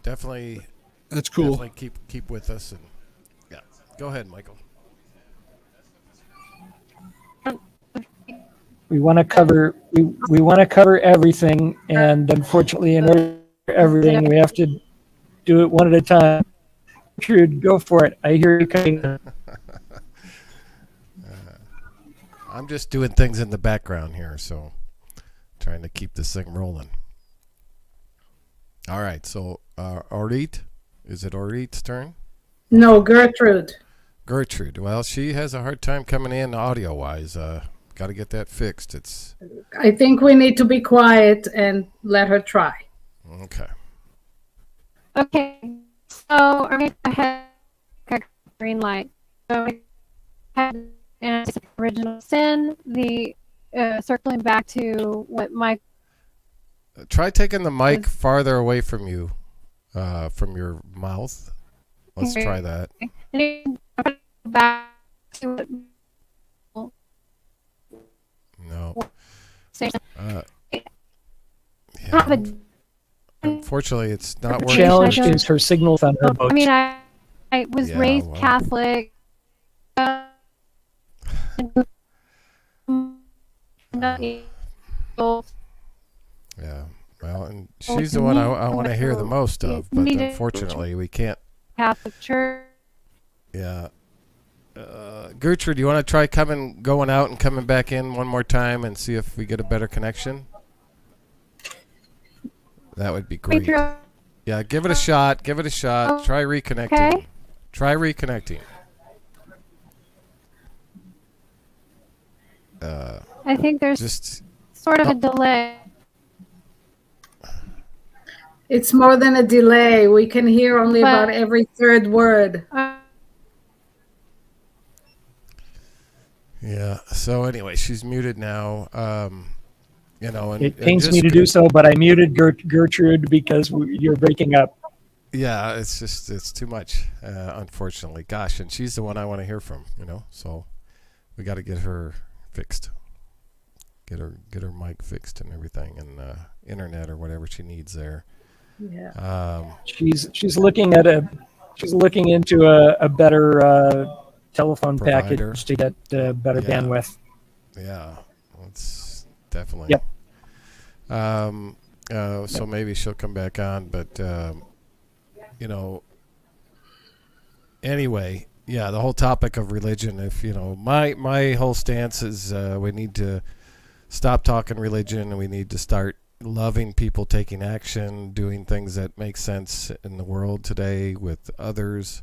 definitely, that's cool. Definitely keep with us. And yeah, go ahead, Michael. We want to cover everything, and unfortunately, in order for everything, we have to do it one at a time. Gertrude, go for it. I hear you coming. I'm just doing things in the background here, so trying to keep this thing rolling. All right, so Orit, is it Orit's turn? No, Gertrude. Gertrude. Well, she has a hard time coming in audio-wise. Got to get that fixed. I think we need to be quiet and let her try. Okay. Okay. So I'm going to go ahead and green light. So we had and original sin, the circling back to what Mike. Try taking the mic farther away from you, from your mouth. Let's try that. Back to what no. Yeah. Unfortunately, it's not The working. challenge is her signal thunderbolt. I mean, I was raised Catholic. Yeah. Well, and she's the one I want to hear the most of, but unfortunately we can't. Catholic Church. Yeah. Gertrude, you want to try going out and coming back in one more time and see if we get a better connection? That would be great. Yeah, give it a shot. Give it a shot. Try reconnecting. Okay. Try reconnecting. I think there's Just sort of a delay. It's more than a delay. We can hear only about every third word. yeah. So anyway, she's muted now. And It pains me to do so, but I muted Gertrude because you're breaking up. Yeah, it's too much, unfortunately. Gosh, and she's the one I want to hear from. So we got to get her fixed. Get her mic fixed and everything, and internet or whatever she needs there. Yeah. She's looking into a better telephone Provider. package to get better bandwidth. Yeah, it's definitely. Yep. So maybe she'll come back on, but anyway, yeah, the whole topic of religion. If my whole stance is we need to stop talking religion, and we need to start loving people, taking action, doing things that make sense in the world today with others,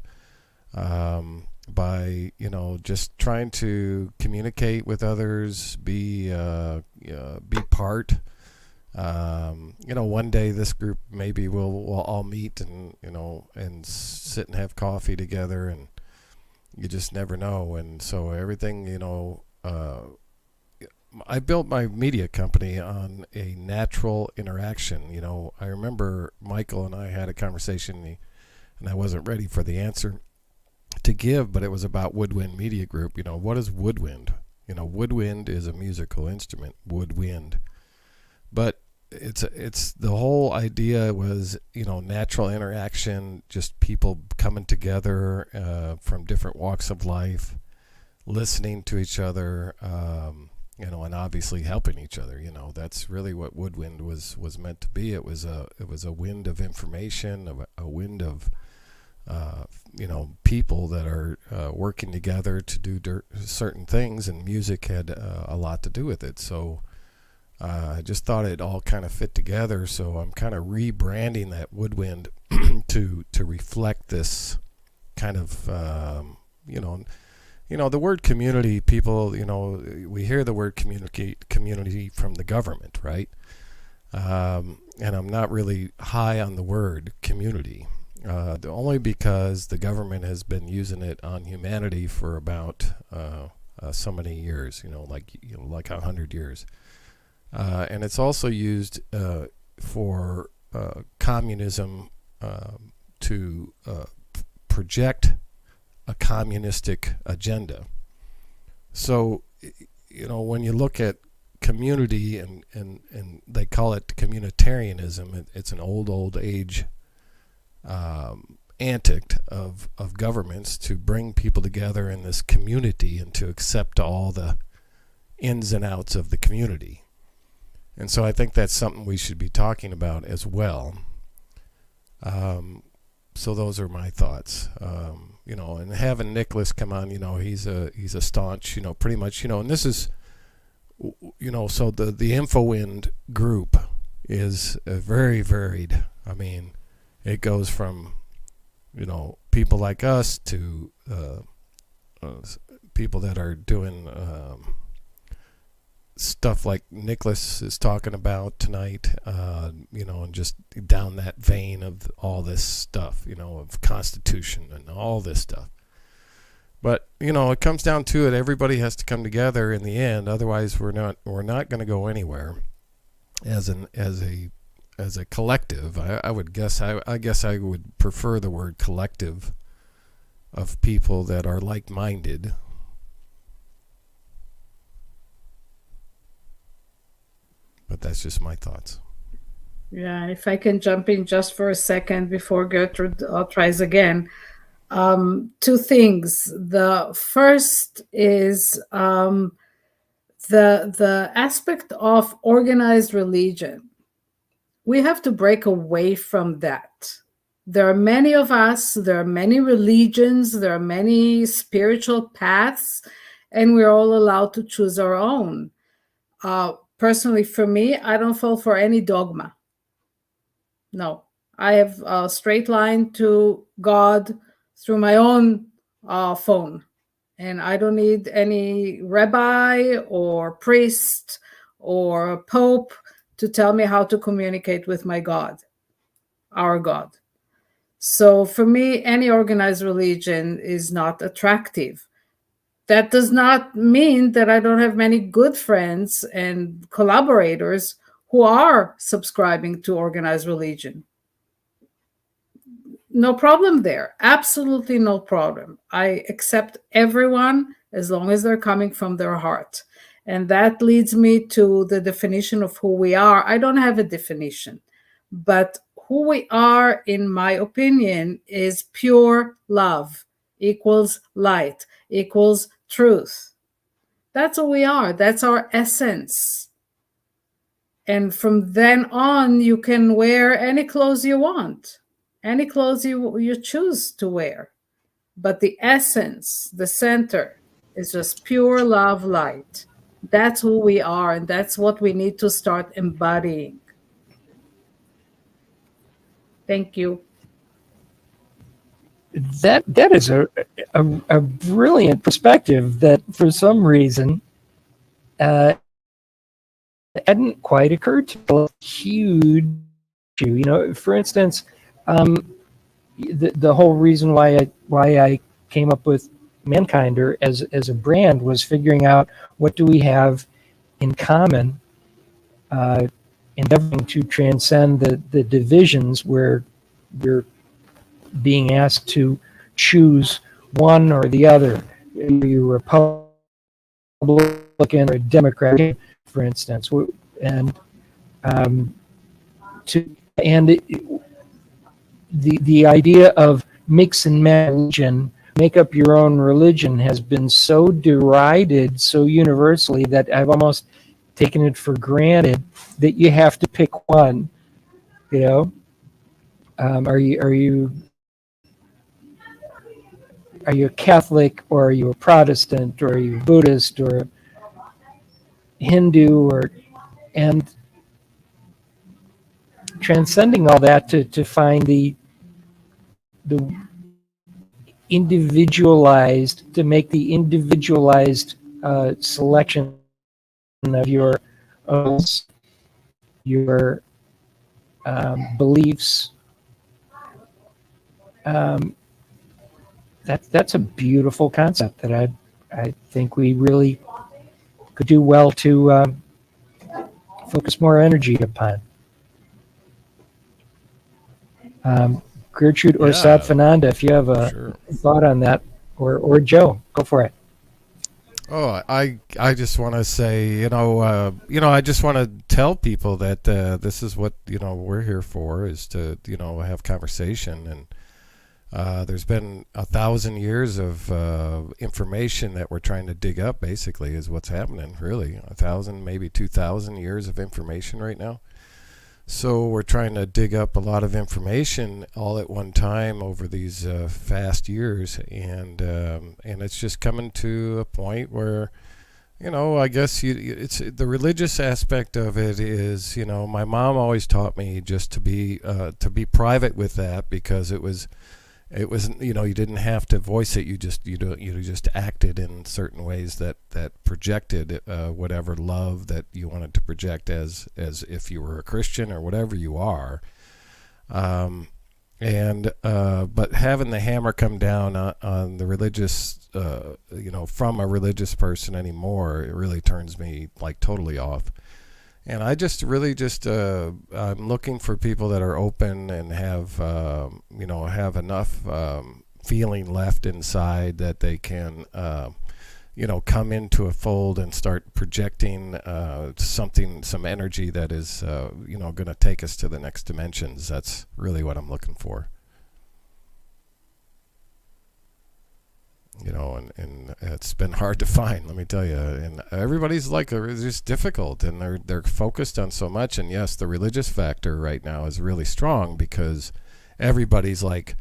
by just trying to communicate with others, be part. One day this group maybe we'll all meet and sit and have coffee together, and you just never know. And so everything, I built my media company on a natural interaction. I remember Michael and I had a conversation, and I wasn't ready for the answer to give, but it was about Woodwind Media Group. What is woodwind? Woodwind is a musical instrument, woodwind. But it's the whole idea was, natural interaction, just people coming together from different walks of life, listening to each other, and obviously helping each other. That's really what Woodwind was meant to be. It was a wind of information, a wind of people that are working together to do certain things, and music had a lot to do with it. So I just thought it all kind of fit together. So I'm kind of rebranding that Woodwind to reflect this kind of the word community. People, we hear the word community from the government, right? And I'm not really high on the word community. Only because the government has been using it on humanity for about so many years, like 100 years, and it's also used for communism, to project a communistic agenda. So, when you look at community and they call it communitarianism, it's an old age antic of governments to bring people together in this community and to accept all the ins and outs of the community. And so I think that's something we should be talking about as well. So those are my thoughts. And having Nicholas come on, he's a staunch, pretty much, and this is, so the InfoWind group is very varied. I mean, it goes from, people like us to people that are doing stuff like Nicholas is talking about tonight, and just down that vein of all this stuff, of Constitution and all this stuff. But, it comes down to it. Everybody has to come together in the end. Otherwise, we're not going to go anywhere as a collective. I guess I would prefer the word collective of people that are like-minded. But that's just my thoughts. Yeah, if I can jump in just for a second before Gertrude tries again. Two things. The first is the aspect of organized religion, we have to break away from that. There are many of us, there are many religions, there are many spiritual paths, and we're all allowed to choose our own. Personally, for me, I don't fall for any dogma. No, I have a straight line to God through my own phone. And I don't need any rabbi or priest or pope to tell me how to communicate with my God, our God. So for me, any organized religion is not attractive. That does not mean that I don't have many good friends and collaborators who are subscribing to organized religion. No problem there. Absolutely no problem. I accept everyone as long as they're coming from their heart. And that leads me to the definition of who we are. I don't have a definition, but who we are, in my opinion, is pure love equals light equals truth. That's who we are. That's our essence. And from then on, you can wear any clothes you want. Any clothes you choose to wear. But the essence, the center, is just pure love light. That's who we are, and that's what we need to start embodying. Thank you. That is a brilliant perspective that for some reason hadn't quite occurred to me. Huge issue. You know, for instance, the whole reason why I came up with ManKinder as a brand was figuring out what do we have in common, endeavoring to transcend the divisions where we're being asked to choose one or the other. You're a Republican or a Democrat, for instance, and the idea of mix and match religion, make up your own religion, has been so derided so universally that I've almost taken it for granted that you have to pick one. You know, are you a Catholic, or are you a Protestant, or are you Buddhist, or Hindu, and transcending all that to find the individualized, to make the individualized selection of your beliefs. That's a beautiful concept that I think we really could do well to focus more energy upon. Gertrude or Sadfananda, if you have a thought on that, or Joe, go for it. Oh, I just want to say, I just want to tell people that this is what, we're here for, is to, have conversation. And there's been 1,000 years of information that we're trying to dig up, basically, is what's happening, really. 1,000, maybe 2,000 years of information right now. So we're trying to dig up a lot of information all at one time over these fast years, and it's just coming to a point where, I guess it's the religious aspect of it is, my mom always taught me just to be private with that, because it was you didn't have to voice it. You just acted in certain ways that projected whatever love that you wanted to project as if you were a Christian or whatever you are. But having the hammer come down on the religious, from a religious person anymore, it really turns me like totally off. And I just really I'm looking for people that are open and have enough feeling left inside that they can, come into a fold and start projecting some energy that is, going to take us to the next dimensions. That's really what I'm looking for. And it's been hard to find, let me tell you. And everybody's like, it's just difficult, and they're focused on so much. And yes, the religious factor right now is really strong because everybody's like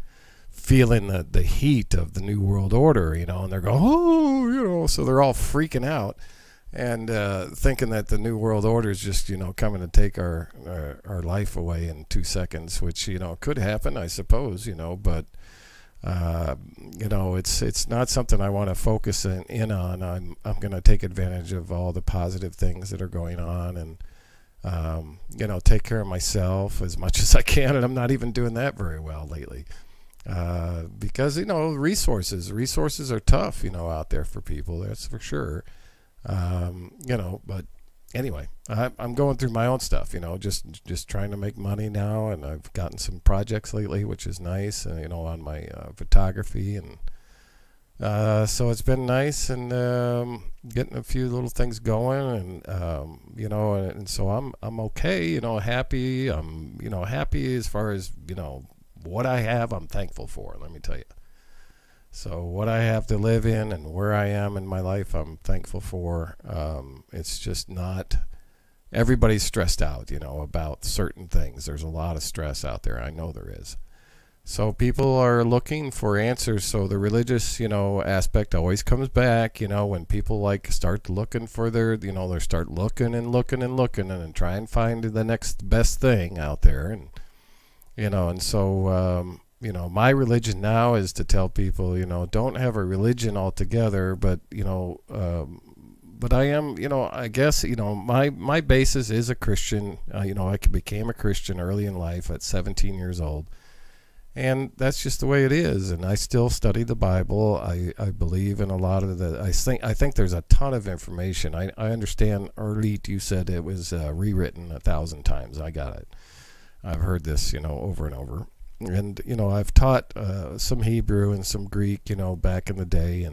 feeling the heat of the New World Order, and they're going, oh, so they're all freaking out and thinking that the New World Order is just, coming to take our life away in 2 seconds, which, could happen, I suppose, but it's not something I want to focus in on. I'm going to take advantage of all the positive things that are going on, and take care of myself as much as I can. And I'm not even doing that very well lately, because resources are tough, out there for people. That's for sure. But anyway, I'm going through my own stuff, just trying to make money now, and I've gotten some projects lately, which is nice, on my photography, and so it's been nice, and getting a few little things going, and so I'm okay, happy. I'm happy as far as what I have. I'm thankful for. Let me tell you. So what I have to live in and where I am in my life, I'm thankful for. It's just not, everybody's stressed out, about certain things. There's a lot of stress out there. I know there is. So people are looking for answers. So the religious, aspect always comes back, when people start looking for their, they start looking and looking and looking and try and find the next best thing out there. And, and so, my religion now is to tell people, don't have a religion altogether, but, but I am, I guess, my basis is a Christian. I became a Christian early in life at 17 years old. And that's just the way it is. And I still study the Bible. I believe in a lot of I think there's a ton of information. I understand, Orit, you said it was rewritten 1,000 times. I got it. I've heard this, over and over. And, I've taught some Hebrew and some Greek, back in the day.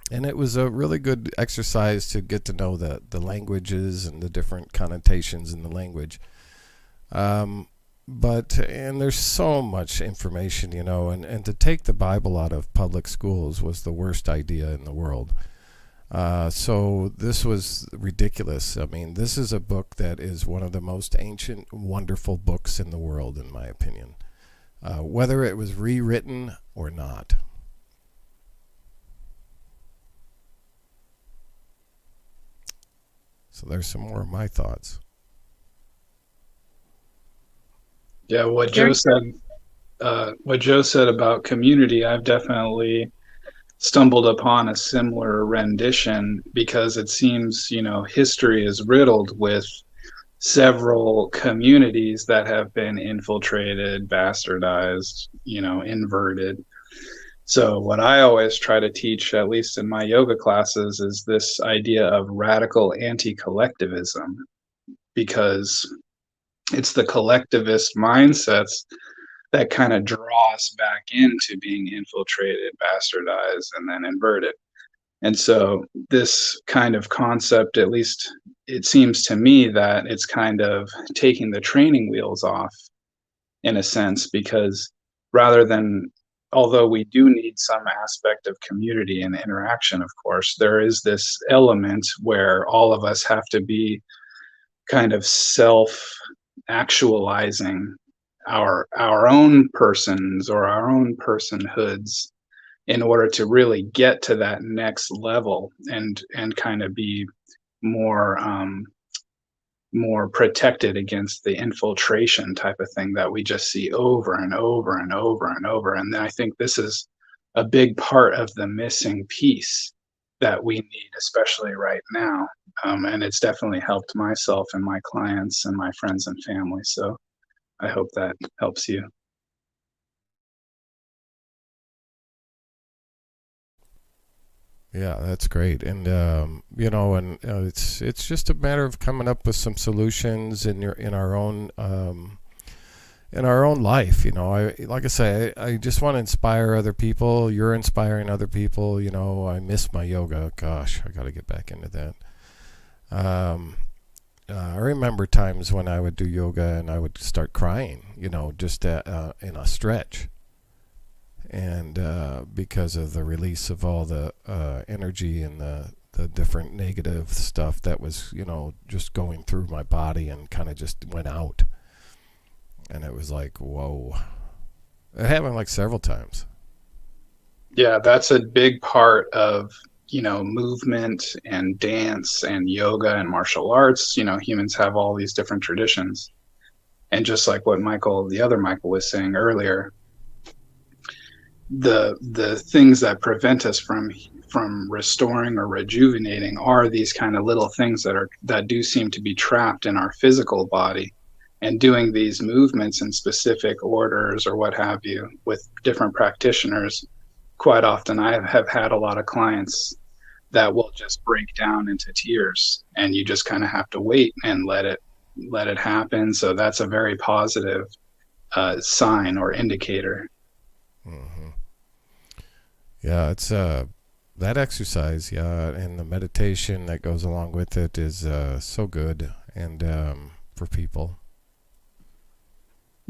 And it was a really good exercise to get to know the languages and the different connotations in the language. And there's so much information, and to take the Bible out of public schools was the worst idea in the world. So this was ridiculous. I mean, this is a book that is one of the most ancient, wonderful books in the world, in my opinion. Whether it was rewritten or not. So there's some more of my thoughts. Yeah, what Joe said about community, I've definitely stumbled upon a similar rendition, because it seems, history is riddled with several communities that have been infiltrated, bastardized, inverted. So what I always try to teach, at least in my yoga classes, is this idea of radical anti-collectivism, because it's the collectivist mindsets that kind of draw us back into being infiltrated, bastardized, and then inverted. And so this kind of concept, at least it seems to me, that it's kind of taking the training wheels off, in a sense, because rather than, although we do need some aspect of community and interaction, of course, there is this element where all of us have to be kind of self-actualizing our own persons or our own personhoods in order to really get to that next level and kind of be more protected against the infiltration type of thing that we just see over and over and over and over. And I think this is a big part of the missing piece that we need, especially right now. And it's definitely helped myself and my clients and my friends and family. So I hope that helps you. Yeah, that's great. And it's just a matter of coming up with some solutions in our own life. Like I say, I just want to inspire other people. You're inspiring other people. I miss my yoga. Gosh, I got to get back into that. I remember times when I would do yoga and I would start crying, just in a stretch. and because of the release of all the energy and the different negative stuff that was, just going through my body and kind of just went out. And it was like, whoa. It happened like several times. Yeah, that's a big part of, movement and dance and yoga and martial arts. Humans have all these different traditions. And just like what the other Michael was saying earlier, the things that prevent us from restoring or rejuvenating are these kind of little things that do seem to be trapped in our physical body. And doing these movements in specific orders or what have you with different practitioners, quite often I have had a lot of clients that will just break down into tears, and you just kind of have to wait and let it happen. So that's a very positive sign or indicator. Mm-hmm. Yeah, it's that exercise, and the meditation that goes along with it is so good, and for people.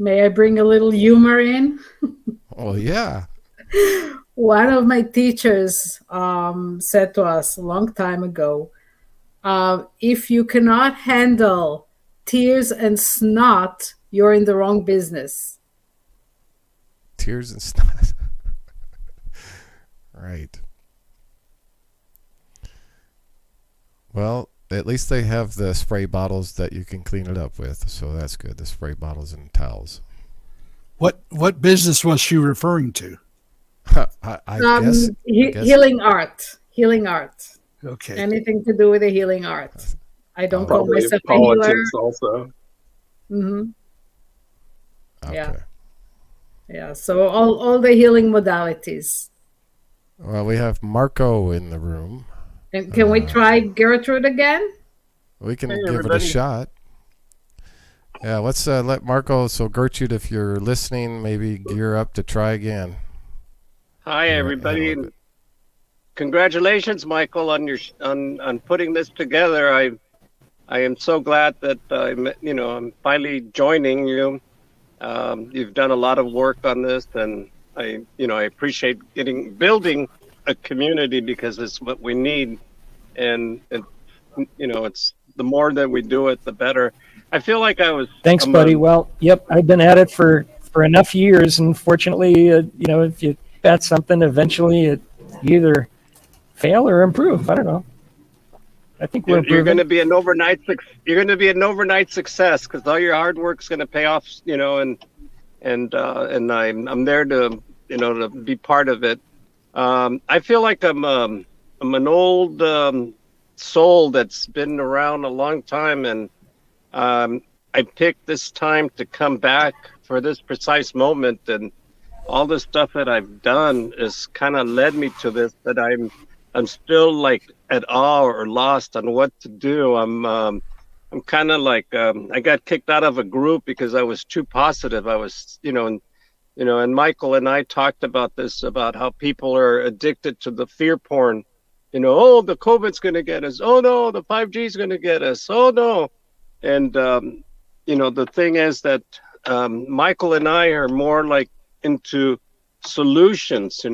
May I bring a little humor in? Oh, yeah. One of my teachers said to us a long time ago, if you cannot handle tears and snot, you're in the wrong business. Tears and snot. Right. Well, at least they have the spray bottles that you can clean it up with, so that's good. The spray bottles and towels. What business was she referring to? I guess healing art. Okay. Anything to do with the healing art. I don't call Probably myself a healer. politics also. Mm-hmm. Okay. Yeah. So all the healing modalities. Well, we have Marco in the room. And can we try Gertrude again? We can give it a shot. Yeah, let's let Marco. So Gertrude, if you're listening, maybe gear up to try again. Hi, everybody. Congratulations, Michael, on your on putting this together. I am so glad that I'm finally joining you. You've done a lot of work on this, and I appreciate building a community because it's what we need, and it's the more that we do it, the better. I feel like I was. Thanks, buddy. Well, yep, I've been at it for enough years, and fortunately, if you bet something, eventually it either fail or improve. I don't know. I think you're going to be an overnight. You're going to be an overnight success because all your hard work's going to pay off. And I'm there to to be part of it. I feel like I'm an old soul that's been around a long time, and I picked this time to come back for this precise moment, and all the stuff that I've done has kind of led me to this. That I'm still like at awe or lost on what to do. I'm kind of like I got kicked out of a group because I was too positive. I was and Michael and I talked about this, about how people are addicted to the fear porn. Oh, the COVID's going to get us. Oh no, the 5G is going to get us. Oh no. And the thing is that Michael and I are more like into solutions,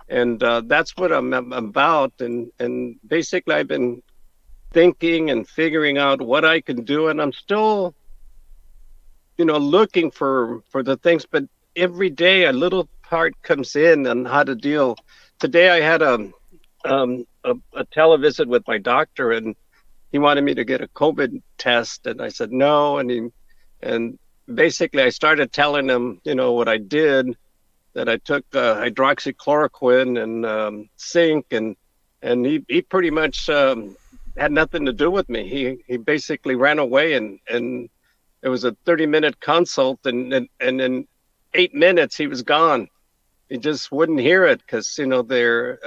and that's what I'm about. And basically I've been thinking and figuring out what I can do, and I'm still looking for the things, but every day a little part comes in on how to deal. Today I had a televisit with my doctor, and he wanted me to get a COVID test, and I said no, and basically I started telling him what I did, that I took hydroxychloroquine and zinc, and he pretty much had nothing to do with me. He basically ran away, and it was a 30-minute consult, and in 8 minutes he was gone. He just wouldn't hear it because they're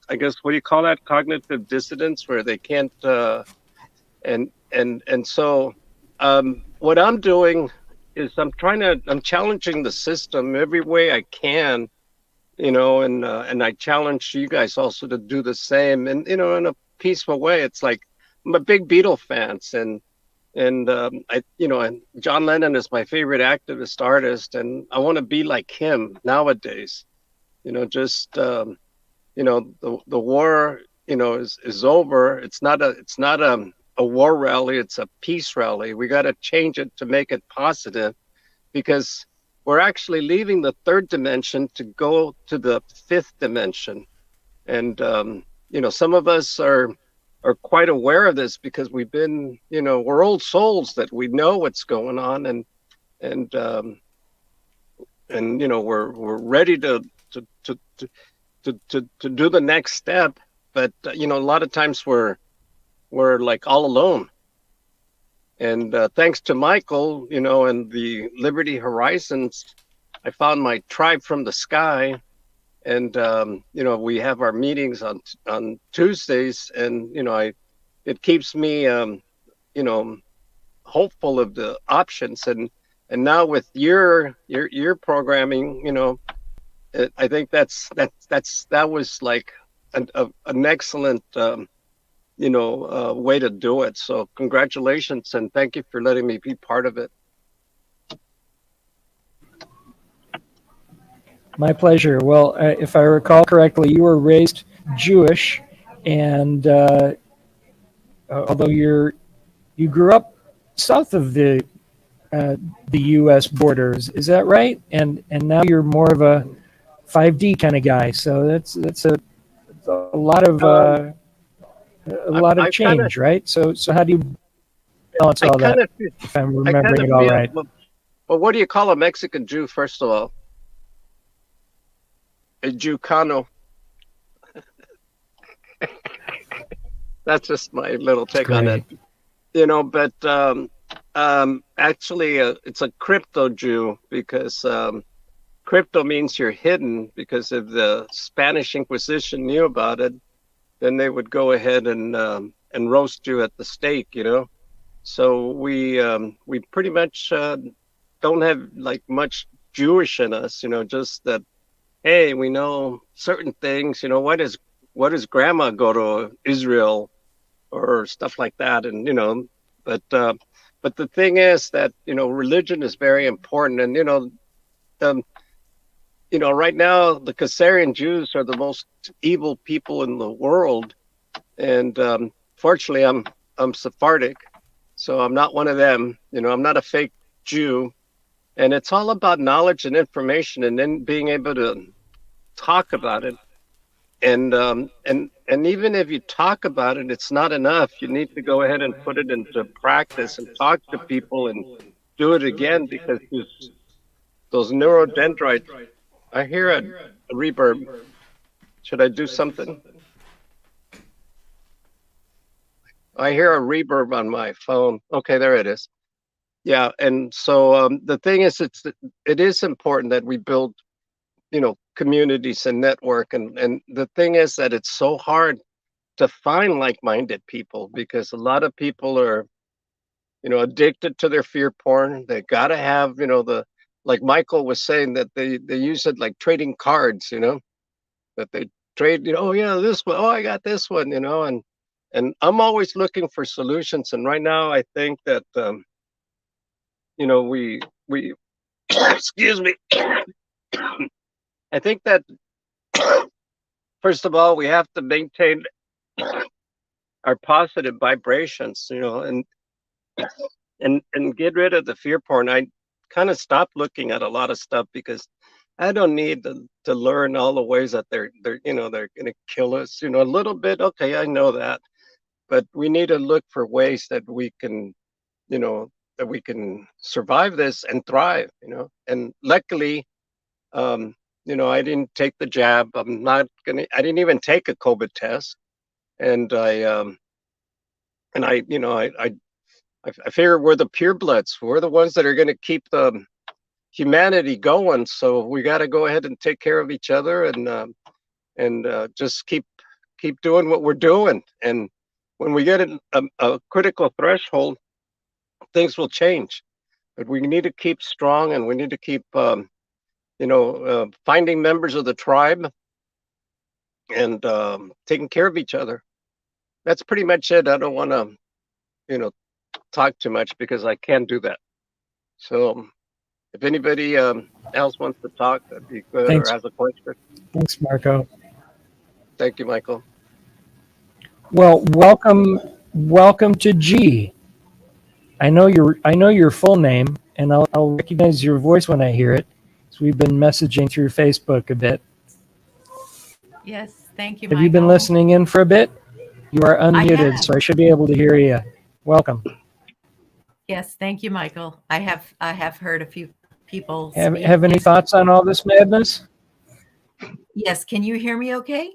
I guess, what do you call that, cognitive dissonance, where they can't and so what I'm doing is I'm challenging the system every way I can, and I challenge you guys also to do the same, and in a peaceful way. It's like I'm a big Beatle fan, And and John Lennon is my favorite activist artist, and I want to be like him nowadays. The war, is over. It's not a war rally. It's a peace rally. We got to change it to make it positive, because we're actually leaving the third dimension to go to the fifth dimension. And, some of us are quite aware of this because we've been, we're old souls that we know what's going on, and we're ready to do the next step. But, a lot of times we're like all alone. And thanks to Michael, and the Liberty Horizons, I found my tribe from the sky. And, we have our meetings on Tuesdays, and, it keeps me, hopeful of the options. And now with your programming, I think that was like an excellent, way to do it. So congratulations, and thank you for letting me be part of it. My pleasure. Well, if I recall correctly, you were raised Jewish, and although you grew up south of the U.S. borders, is that right? And now you're more of a 5D kind of guy. So that's a lot of change, right? So how do you balance all that? If I'm remembering it all right. Well, what do you call a Mexican Jew, first of all? A Jewcano. That's just my little take on it. But actually, it's a crypto Jew, because crypto means you're hidden, because if the Spanish Inquisition knew about it, then they would go ahead and roast you at the stake, So we pretty much don't have like much Jewish in us, just that. Hey, we know certain things. Why does grandma go to Israel or stuff like that? And but the thing is that religion is very important. And right now the Khazarian Jews are the most evil people in the world. And fortunately, I'm Sephardic, so I'm not one of them. I'm not a fake Jew. And it's all about knowledge and information, and then being able to talk about it. And even if you talk about it, it's not enough. You need to go ahead and put it into practice and talk to people and do it again, because those neurodendrites. I hear a reverb. Should I do something? I hear a reverb on my phone. Okay, there it is. Yeah, and so the thing is, it is important that we build, communities and network, and the thing is that it's so hard to find like-minded people, because a lot of people are, addicted to their fear porn. They gotta have, like Michael was saying, that they use it like trading cards, that they trade, oh yeah, this one, oh I got this one, and I'm always looking for solutions. And right now I think that we excuse me. I think that first of all, we have to maintain our positive vibrations, and get rid of the fear porn. I kind of stopped looking at a lot of stuff, because I don't need to learn all the ways that they're going to kill us, a little bit. Okay, I know that, but we need to look for ways that we can, that we can survive this and thrive, and luckily, I didn't take the jab. I didn't even take a COVID test. And I figure we're the purebloods. We're the ones that are going to keep the humanity going. So we got to go ahead and take care of each other, and just keep doing what we're doing. And when we get a critical threshold, things will change. But we need to keep strong, and we need to keep finding members of the tribe, and taking care of each other. That's pretty much it. I don't want to, talk too much because I can't do that. So if anybody else wants to talk, that'd be good, Thanks. or has a question. Thanks, Marco. Thank you, Michael. Well, welcome to G. I know your full name, and I'll recognize your voice when I hear it. So we've been messaging through Facebook a bit. Yes, thank you, Have Michael. you been listening in for a bit? You are unmuted, have. so I should be able to hear you. Welcome. Yes, thank you, Michael. I have heard a few people speak. Have any thoughts on all this madness? Yes, can you hear me okay?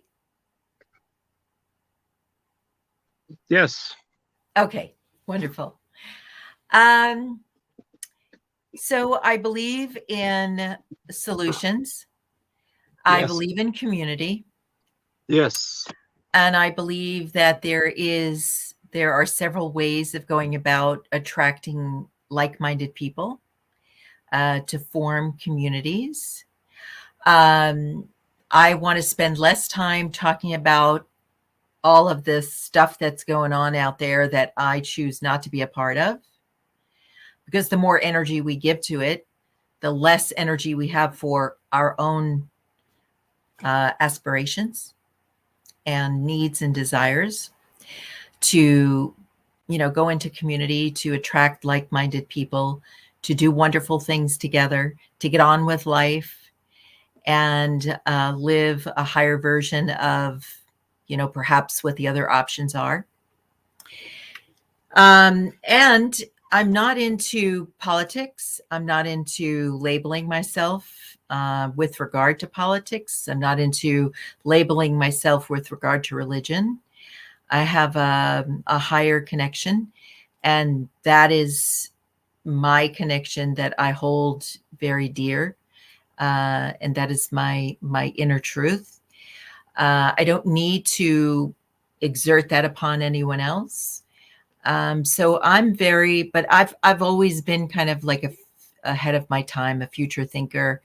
Yes. Okay, wonderful. So I believe in solutions. I Yes. believe in community. Yes. And I believe that there are several ways of going about attracting like-minded people to form communities. I want to spend less time talking about all of this stuff that's going on out there that I choose not to be a part of, because the more energy we give to it, the less energy we have for our own aspirations and needs and desires to, go into community, to attract like-minded people, to do wonderful things together, to get on with life and live a higher version of, perhaps what the other options are. And I'm not into politics. I'm not into labeling myself with regard to politics. I'm not into labeling myself with regard to religion. I have a higher connection, and that is my connection that I hold very dear. And that is my inner truth. I don't need to exert that upon anyone else. So but I've always been kind of like ahead of my time, a future thinker.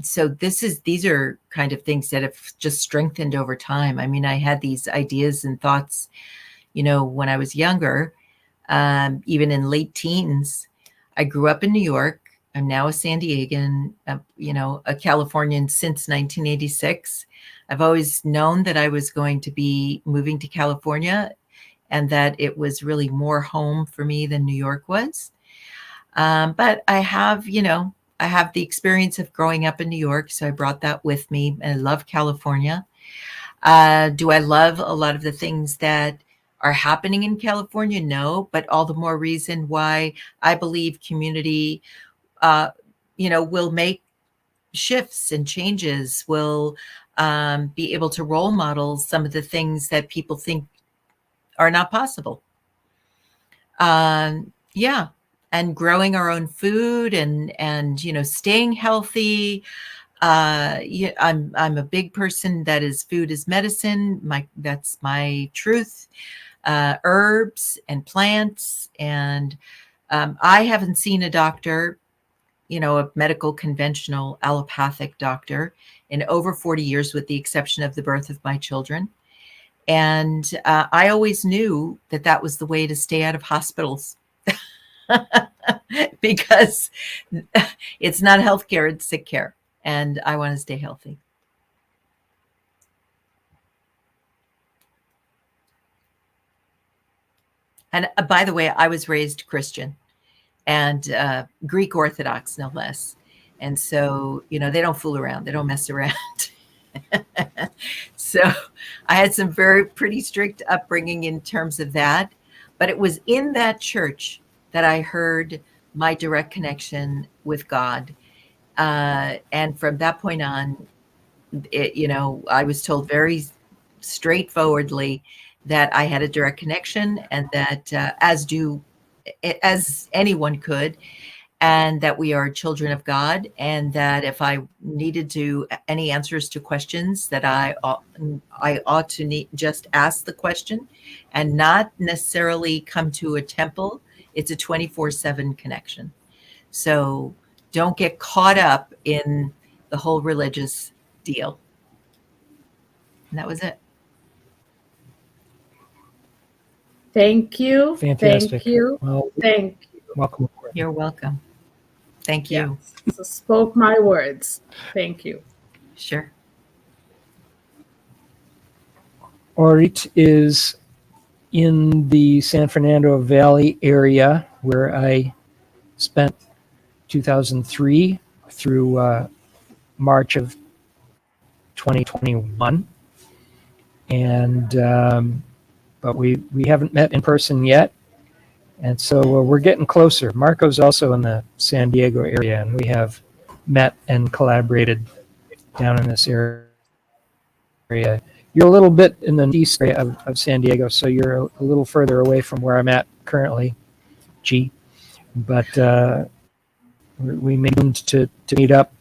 So these are kind of things that have just strengthened over time. I mean, I had these ideas and thoughts, when I was younger, even in late teens. I grew up in New York. I'm now a San Diegan, a Californian since 1986. I've always known that I was going to be moving to California and that it was really more home for me than New York was. But I have the experience of growing up in New York, so I brought that with me. I love California. Do I love a lot of the things that are happening in California? No, but all the more reason why I believe community, will make shifts and changes, will be able to role model some of the things that people think are not possible. Yeah. And growing our own food and staying healthy. I'm a big person that is food is medicine. That's my truth. Herbs and plants. And I haven't seen a doctor, a medical conventional allopathic doctor in over 40 years, with the exception of the birth of my children. And I always knew that was the way to stay out of hospitals. Because it's not healthcare, it's sick care. And I want to stay healthy. And by the way, I was raised Christian and Greek Orthodox, no less. And so, they don't fool around. They don't mess around. So I had some pretty strict upbringing in terms of that. But it was in that church that I heard my direct connection with God. And from that point on, I was told very straightforwardly that I had a direct connection, and that as anyone could, and that we are children of God, and that if I needed any answers to questions, that I ought to just ask the question and not necessarily come to a temple. It's a 24/7 connection. So don't get caught up in the whole religious deal. And that was it. Thank you. Fantastic. Thank you. Well, Thank you. welcome aboard. You're welcome. Thank you. So spoke my words. Thank you. Sure. Orit is in the San Fernando Valley area where I spent 2003 through March of 2021. And but we haven't met in person yet. And so we're getting closer. Marco's also in the San Diego area, and we have met and collaborated down in this area. You're a little bit in the east area of San Diego, so you're a little further away from where I'm at currently, G. But we may need to meet up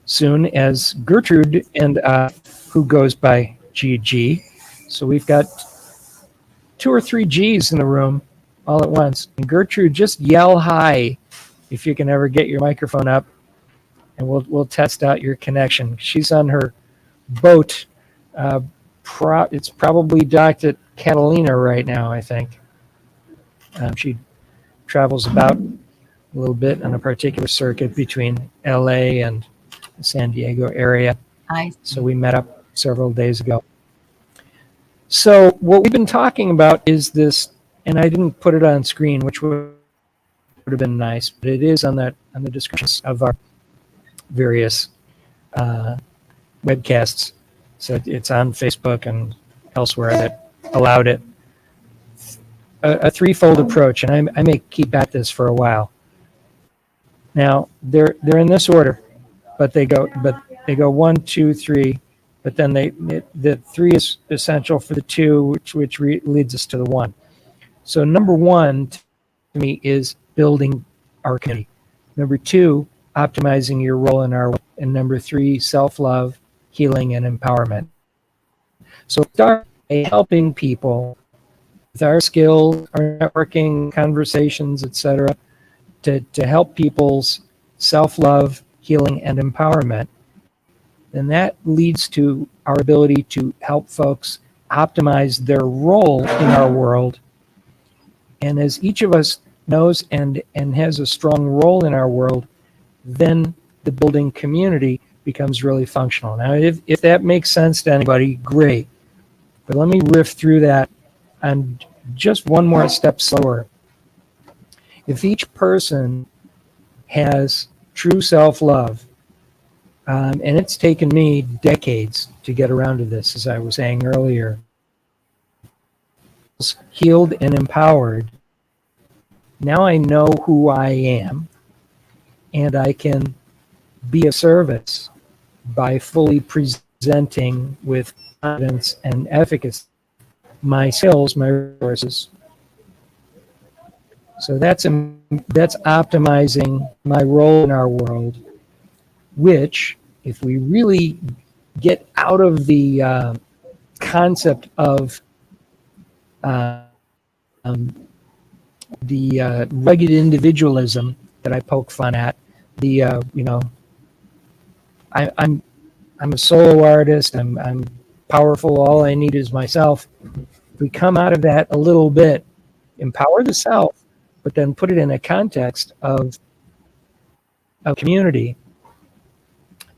soon as Gertrude and who goes by GG. So we've got 2 or 3 G's in the room all at once. And Gertrude, just yell hi if you can ever get your microphone up, and we'll test out your connection. She's on her boat. It's probably docked at Catalina right now, I think. She travels about a little bit on a particular circuit between LA and the San Diego area. So we met up several days ago. So what we've been talking about is this, and I didn't put it on screen, which would have been nice, but it is on the descriptions of our various webcasts. So it's on Facebook and elsewhere that allowed it. A threefold approach, and I may keep at this for a while. Now they're in this order, but they go 1, 2, 3. But then the 3 is essential for the 2, which leads us to the 1. So number 1 to me is building our community. Number 2, optimizing your role in our world. And number 3, self-love, healing, and empowerment. So start by helping people with our skills, our networking, conversations, etc., to help people's self-love, healing, and empowerment. And that leads to our ability to help folks optimize their role in our world. And as each of us knows and has a strong role in our world, then the building community becomes really functional. Now, if that makes sense to anybody, great. But let me riff through that and just one more step slower. If each person has true self-love, and it's taken me decades to get around to this, as I was saying earlier, healed and empowered, now I know who I am, and I can be of service by fully presenting with confidence and efficacy my skills, my resources. So that's optimizing my role in our world, which, if we really get out of the concept of the rugged individualism that I poke fun at, I'm a solo artist, I'm powerful, all I need is myself. If we come out of that a little bit, empower the self, but then put it in a context of a community,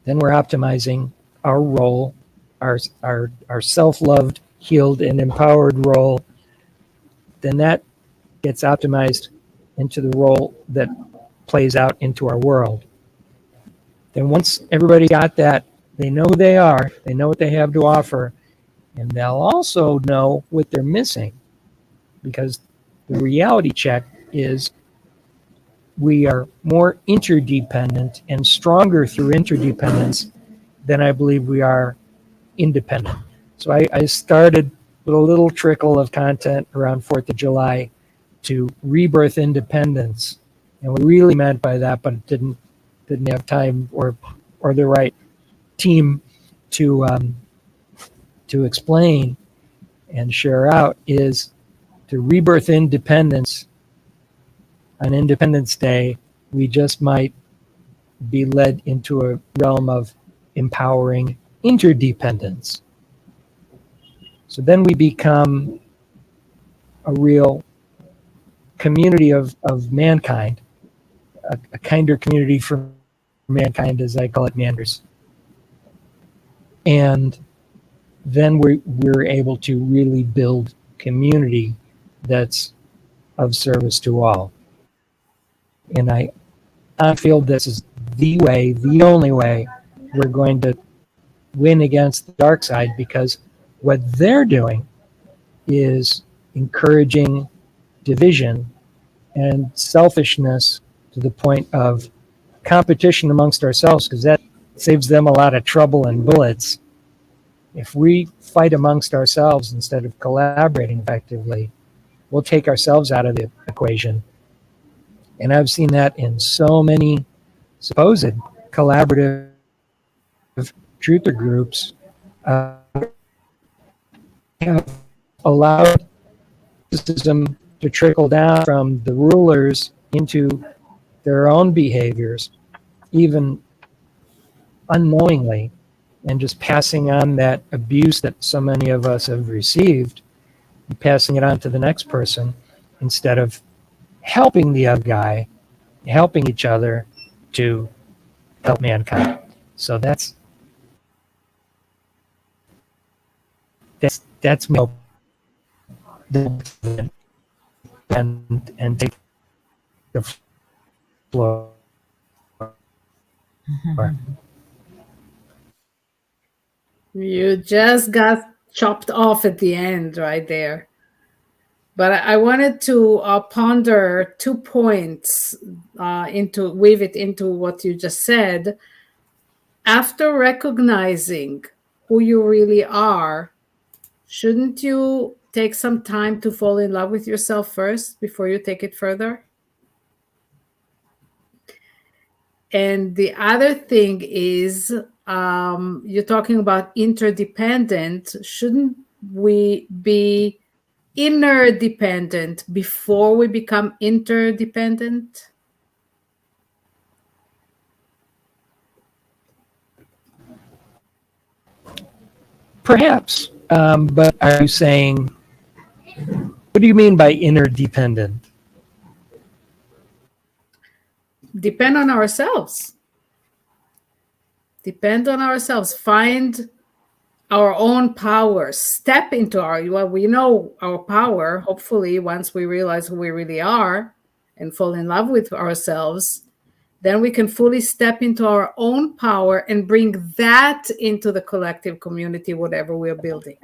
then we're optimizing our role, our self-loved, healed, and empowered role. Then that gets optimized into the role that plays out into our world. Then once everybody got that, they know who they are, they know what they have to offer, and they'll also know what they're missing, because the reality check is we are more interdependent and stronger through interdependence than I believe we are independent. So I started with a little trickle of content around 4th of July to rebirth independence. And what we really meant by that, but didn't have time or the right team to explain and share out, is to rebirth independence. On Independence Day, we just might be led into a realm of empowering interdependence. So then we become a real community of mankind, a kinder community for mankind, as I call it, Manders. And then we're able to really build community that's of service to all. And I feel this is the way, the only way we're going to win against the dark side, because what they're doing is encouraging division and selfishness to the point of competition amongst ourselves, because that saves them a lot of trouble and bullets. If we fight amongst ourselves instead of collaborating effectively, we'll take ourselves out of the equation. And I've seen that in so many supposed collaborative truther groups have allowed system to trickle down from the rulers into their own behaviors, even unknowingly, and just passing on that abuse that so many of us have received, and passing it on to the next person instead of helping the other guy, helping each other to help mankind. So that's my hope. And take the floor. You just got chopped off at the end right there. But I wanted to ponder 2 points, weave it into what you just said. After recognizing who you really are, shouldn't you take some time to fall in love with yourself first before you take it further? And the other thing is, you're talking about interdependent. Shouldn't we be interdependent before we become interdependent? Perhaps, but are you saying, what do you mean by interdependent? Depend on ourselves. Depend on ourselves. Find our own power. Step into we know our power, hopefully, once we realize who we really are and fall in love with ourselves, then we can fully step into our own power and bring that into the collective community, whatever we're building.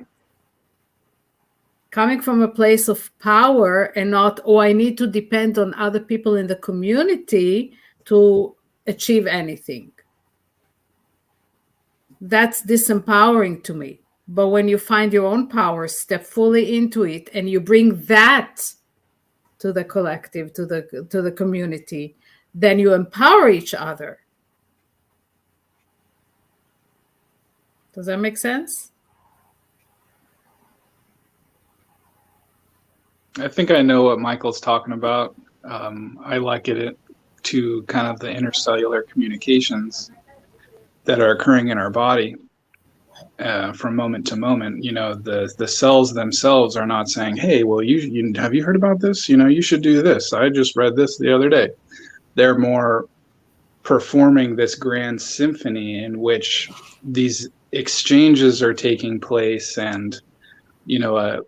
Coming from a place of power and not, I need to depend on other people in the community to achieve anything. That's disempowering to me. But when you find your own power, step fully into it, and you bring that to the collective, to the community, then you empower each other. Does that make sense? I think I know what Michael's talking about. I liken it to kind of the intercellular communications that are occurring in our body from moment to moment. You know, the cells themselves are not saying, "Hey, well, you have you heard about this? You know, you should do this. I just read this the other day." They're more performing this grand symphony in which these exchanges are taking place, and you know,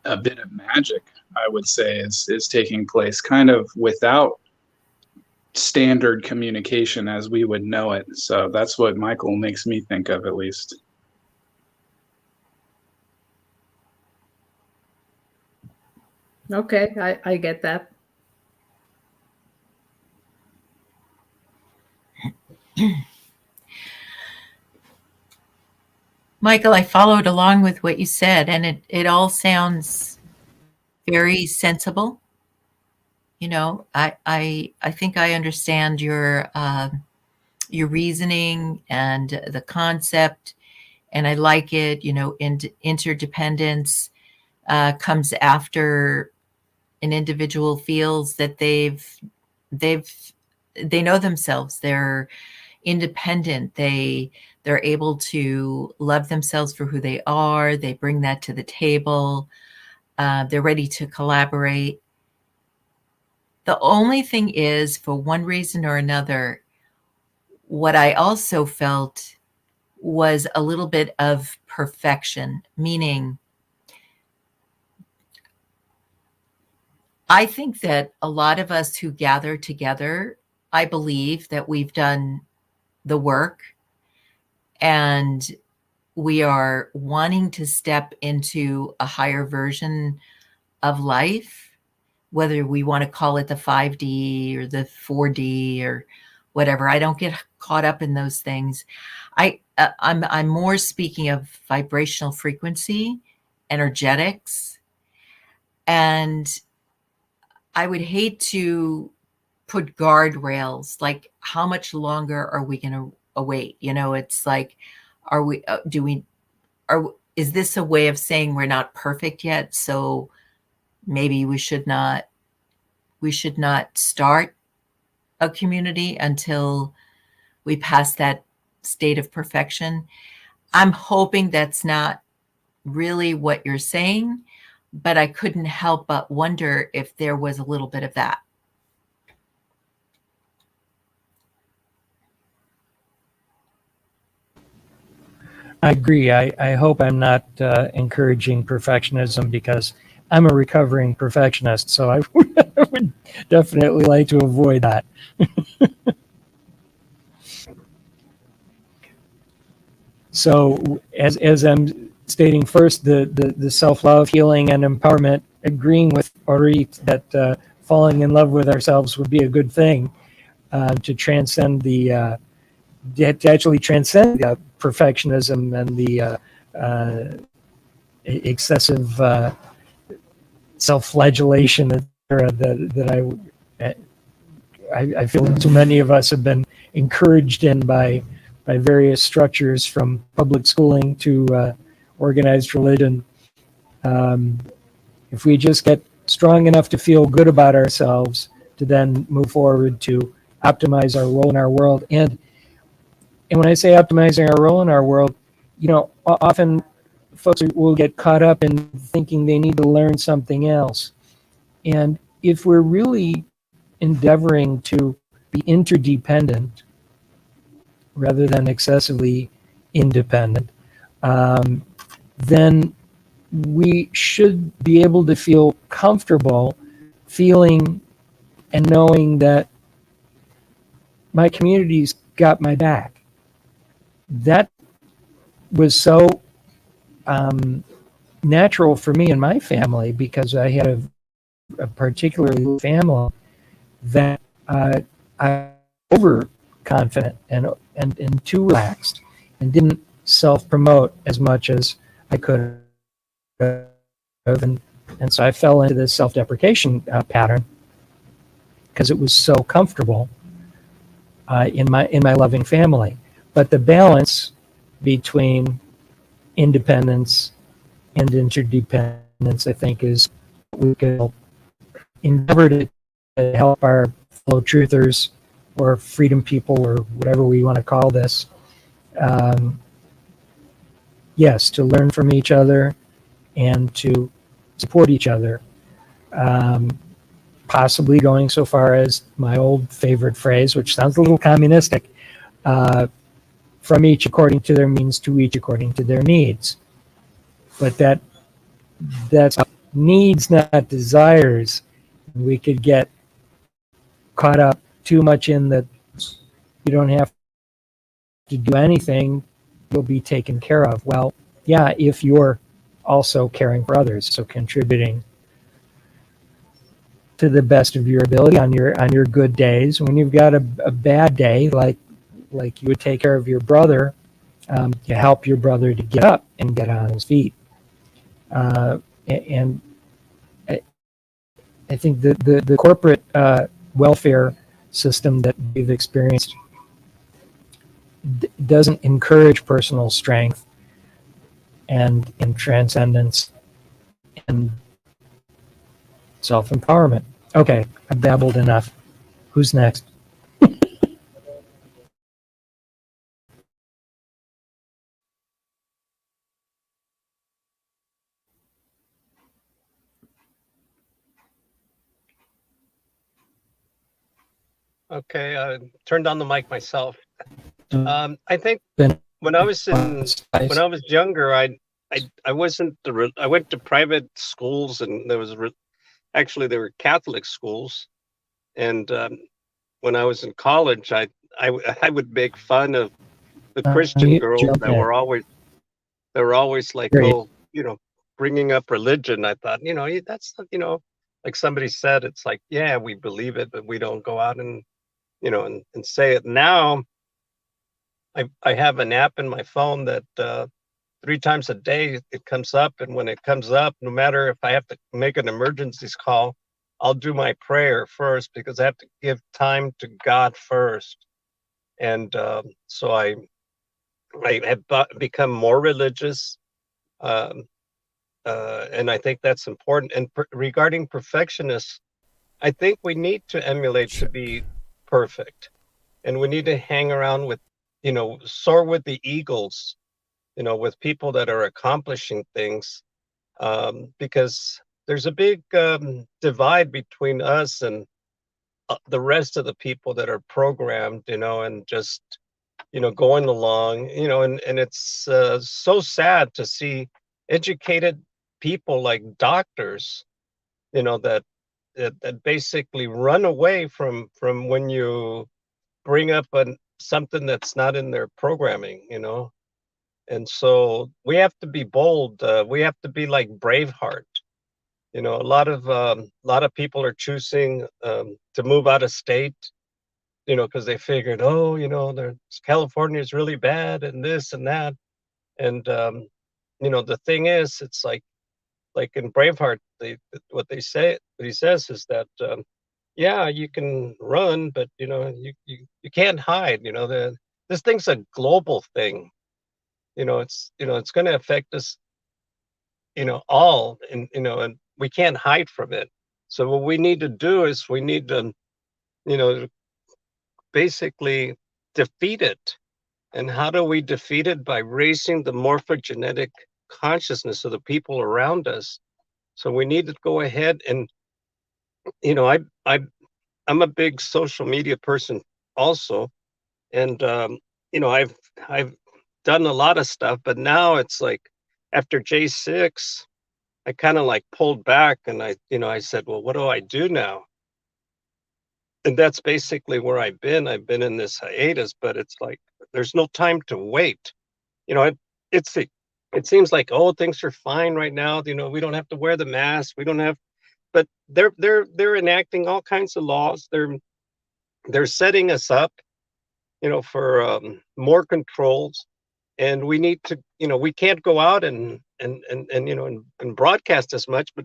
a bit of magic, I would say, is taking place, kind of without standard communication as we would know it. So that's what Michael makes me think of, at least. Okay, I get that. Michael, I followed along with what you said, and it all sounds very sensible. You know, I think I understand your reasoning and the concept, and I like it. You know, interdependence comes after an individual feels that they know themselves. They're independent. They're able to love themselves for who they are. They bring that to the table. They're ready to collaborate. The only thing is, for one reason or another, what I also felt was a little bit of perfection, meaning I think that a lot of us who gather together, I believe that we've done the work and we are wanting to step into a higher version of life, whether we want to call it the 5D or the 4D or whatever. I don't get caught up in those things. I'm more speaking of vibrational frequency, energetics, and I would hate to put guardrails, like how much longer are we going to wait? You know, it's like, is this a way of saying we're not perfect yet? So maybe we should not start a community until we pass that state of perfection. I'm hoping that's not really what you're saying, but I couldn't help but wonder if there was a little bit of that. I agree. I hope I'm not encouraging perfectionism, because I'm a recovering perfectionist, so I would definitely like to avoid that. So as I'm stating first, the self-love, healing, and empowerment, agreeing with Orit that falling in love with ourselves would be a good thing to transcend to actually transcend perfectionism and the excessive self-flagellation that I feel too many of us have been encouraged in by various structures, from public schooling to organized religion. If we just get strong enough to feel good about ourselves, to then move forward to optimize our role in our world. And when I say optimizing our role in our world, you know, often folks will get caught up in thinking they need to learn something else. And if we're really endeavoring to be interdependent rather than excessively independent, then we should be able to feel comfortable feeling and knowing that my community's got my back. That was so natural for me and my family, because I had a particularly family that I overconfident and too relaxed, and didn't self-promote as much as I could have, and so I fell into this self-deprecation pattern because it was so comfortable in my loving family. But the balance between independence and interdependence, I think, is what we could endeavor to help our fellow truthers or freedom people or whatever we want to call this. Yes, to learn from each other and to support each other. Possibly going so far as my old favorite phrase, which sounds a little communistic, from each according to their means, to each according to their needs. But that's needs, not desires. We could get caught up too much in that you don't have to do anything, you'll be taken care of. Well, yeah, if you're also caring for others, so contributing to the best of your ability on your good days. When you've got a bad day, like you would take care of your brother, you help your brother to get up and get on his feet. And I think the corporate welfare system that we've experienced doesn't encourage personal strength and transcendence and self-empowerment. Okay, I've babbled enough. Who's next? Okay, turned on the mic myself. I think Been when I was younger, I wasn't I went to private schools, and there was actually there were Catholic schools, and when I was in college, I would make fun of the Christian girls that were always like, oh, bringing up religion. I thought, that's, like somebody said, it's like, yeah, we believe it, but we don't go out and, and say it. Now I have an app in my phone that 3 times a day it comes up. And when it comes up, no matter if I have to make an emergencies call, I'll do my prayer first, because I have to give time to God first. And so I have become more religious. And I think that's important. And regarding perfectionists, I think we need to emulate to be perfect. And we need to hang around with, soar with the eagles, with people that are accomplishing things, because there's a big divide between us and the rest of the people that are programmed, and just, going along, and it's so sad to see educated people like doctors, that basically run away from when you bring up something that's not in their programming, And so we have to be bold. We have to be like Braveheart. A lot of people are choosing to move out of state, because they figured, oh, California is really bad and this and that. And, the thing is, it's like in Braveheart, what he says is that, yeah, you can run, but, you can't hide, this thing's a global thing. It's going to affect us, all, and we can't hide from it. So what we need to do is we need to, basically defeat it. And how do we defeat it? By raising the morphogenetic consciousness of the people around us. So we need to go ahead and, I'm a big social media person also. And, I've done a lot of stuff, but now it's like after J6, I kind of like pulled back, and I said, well, what do I do now? And that's basically where I've been in this hiatus, but it's like, there's no time to wait. It seems like, oh, things are fine right now. We don't have to wear the mask. We don't have, but they're enacting all kinds of laws. They're setting us up, for more controls. And we need to, we can't go out and broadcast as much, but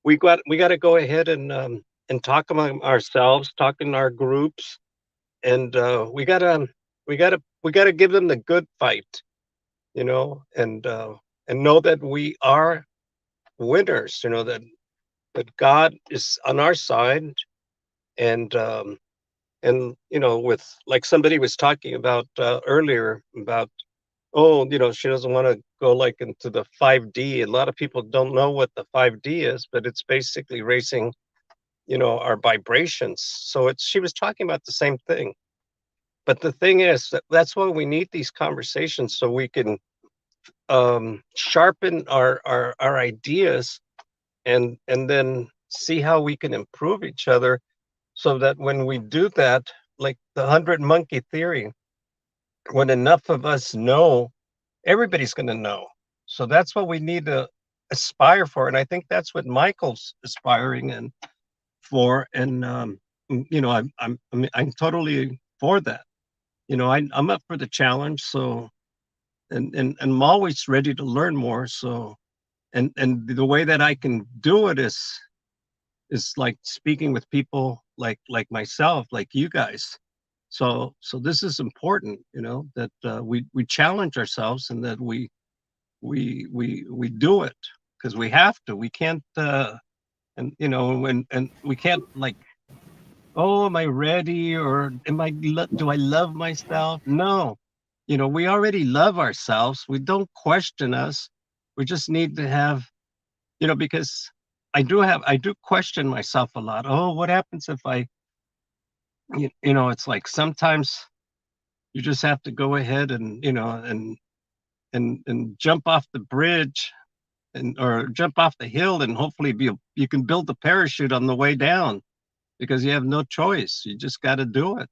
we got to go ahead and talk among ourselves, talk in our groups, and we gotta give them the good fight, and know that we are winners, that God is on our side, and with, like somebody was talking about earlier about, oh, she doesn't want to go like into the 5D. A lot of people don't know what the 5D is, but it's basically raising, our vibrations. So she was talking about the same thing. But the thing is, that's why we need these conversations, so we can sharpen our ideas, and then see how we can improve each other, so that when we do that, like the 100 monkey theory, when enough of us know, everybody's going to know. So that's what we need to aspire for. And I think that's what Michael's aspiring for. And, I'm totally for that. I'm up for the challenge. So, and I'm always ready to learn more. So, and the way that I can do it is like speaking with people like myself, like you guys. So this is important, that we challenge ourselves, and that we do it, because we have to. We can't, and we can't, like, oh, am I ready, or do I love myself? No, we already love ourselves. We don't question us. We just need to have, because I do question myself a lot. Oh, what happens if I you know, it's like sometimes you just have to go ahead and, you know, and jump off the bridge or jump off the hill, and hopefully you can build the parachute on the way down, because you have no choice. You just got to do it.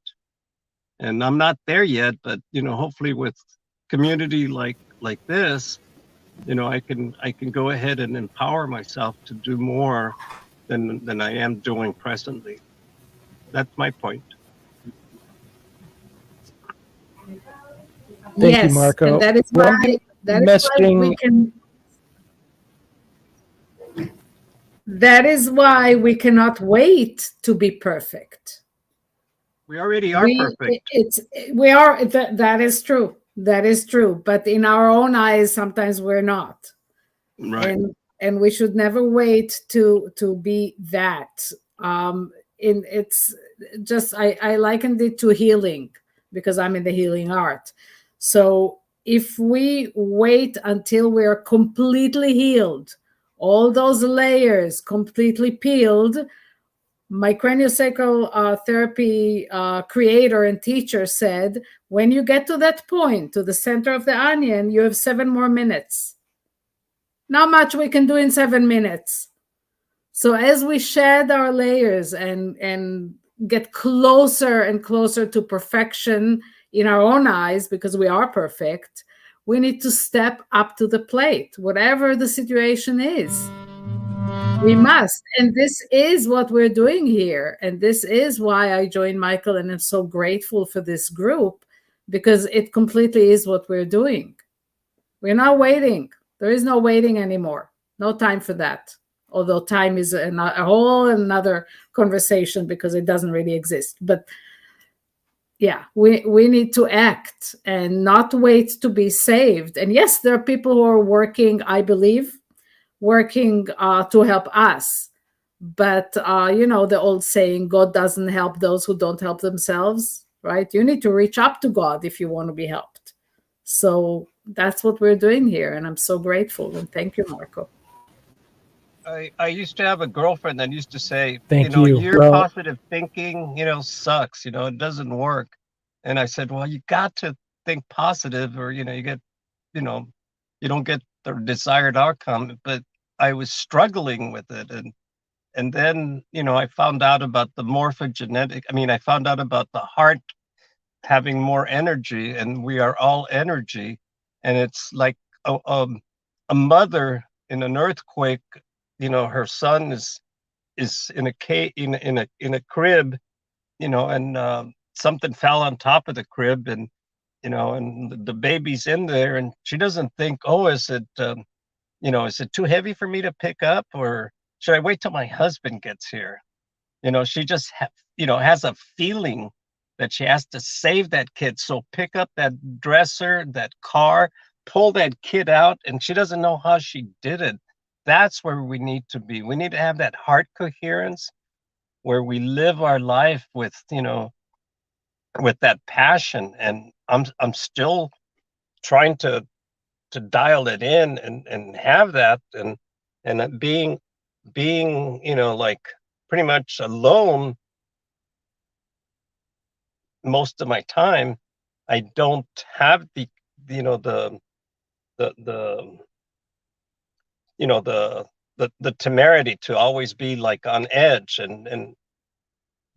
And I'm not there yet, but, you know, hopefully with community like this, you know, I can go ahead and empower myself to do more than I am doing presently. That's my point. Thank you, Yes, Marco. and that is Well, why messaging. we can. That is why we cannot wait to be perfect. We already are perfect. We are. That is true. That is true. But in our own eyes, sometimes we're not. Right. And we should never wait to be that. It's just I likened it to healing, because I'm in the healing art. So if we wait until we're completely healed, all those layers completely peeled, my craniosacral therapy creator and teacher said, when you get to that point, to the center of the onion, you have 7 more minutes. Not much we can do in 7 minutes. So as we shed our layers and get closer and closer to perfection in our own eyes, because we are perfect, we need to step up to the plate, whatever the situation is. We must. And this is what we're doing here. And this is why I joined Michael, and I'm so grateful for this group, because it completely is what we're doing. We're not waiting. There is no waiting anymore. No time for that. Although time is a whole another conversation, because it doesn't really exist. But yeah, we need to act and not wait to be saved. And yes, there are people who are working, I believe, to help us. But, you know, the old saying, God doesn't help those who don't help themselves, right? You need to reach up to God if you want to be helped. So that's what we're doing here. And I'm so grateful. And thank you, Marco. I used to have a girlfriend that used to say, Thank you know, you. your Well, positive thinking, you know, sucks, you know, it doesn't work. And I said, well, you got to think positive, or, you know, you don't get the desired outcome. But I was struggling with it. And then, you know, I found out about the morphogenetic. I mean, I found out about the heart having more energy, and we are all energy. And it's like a mother in an earthquake, you know, her son is in a cage, in a crib, you know, and something fell on top of the crib, and you know, and the baby's in there, and she doesn't think, oh, is it you know, is it too heavy for me to pick up, or should I wait till my husband gets here? You know, she just you know, has a feeling that she has to save that kid. So pick up that dresser, that car, pull that kid out, and she doesn't know how she did it. That's where we need to be. We need to have that heart coherence, where we live our life with, you know, with that passion. And I'm still trying to dial it in and have that, and being, you know, like pretty much alone most of my time. I don't have the, you know, the you know, the temerity to always be like on edge,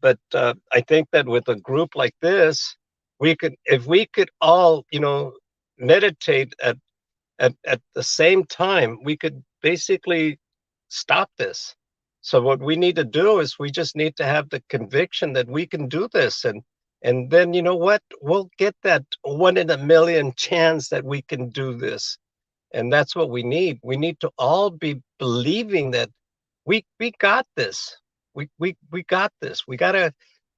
but I think that with a group like this, if we could all, you know, meditate at the same time, we could basically stop this. So what we need to do is we just need to have the conviction that we can do this, and then, you know what, we'll get that 1 in a million chance that we can do this. And that's what we need. We need to all be believing that we got this. We got this. We gotta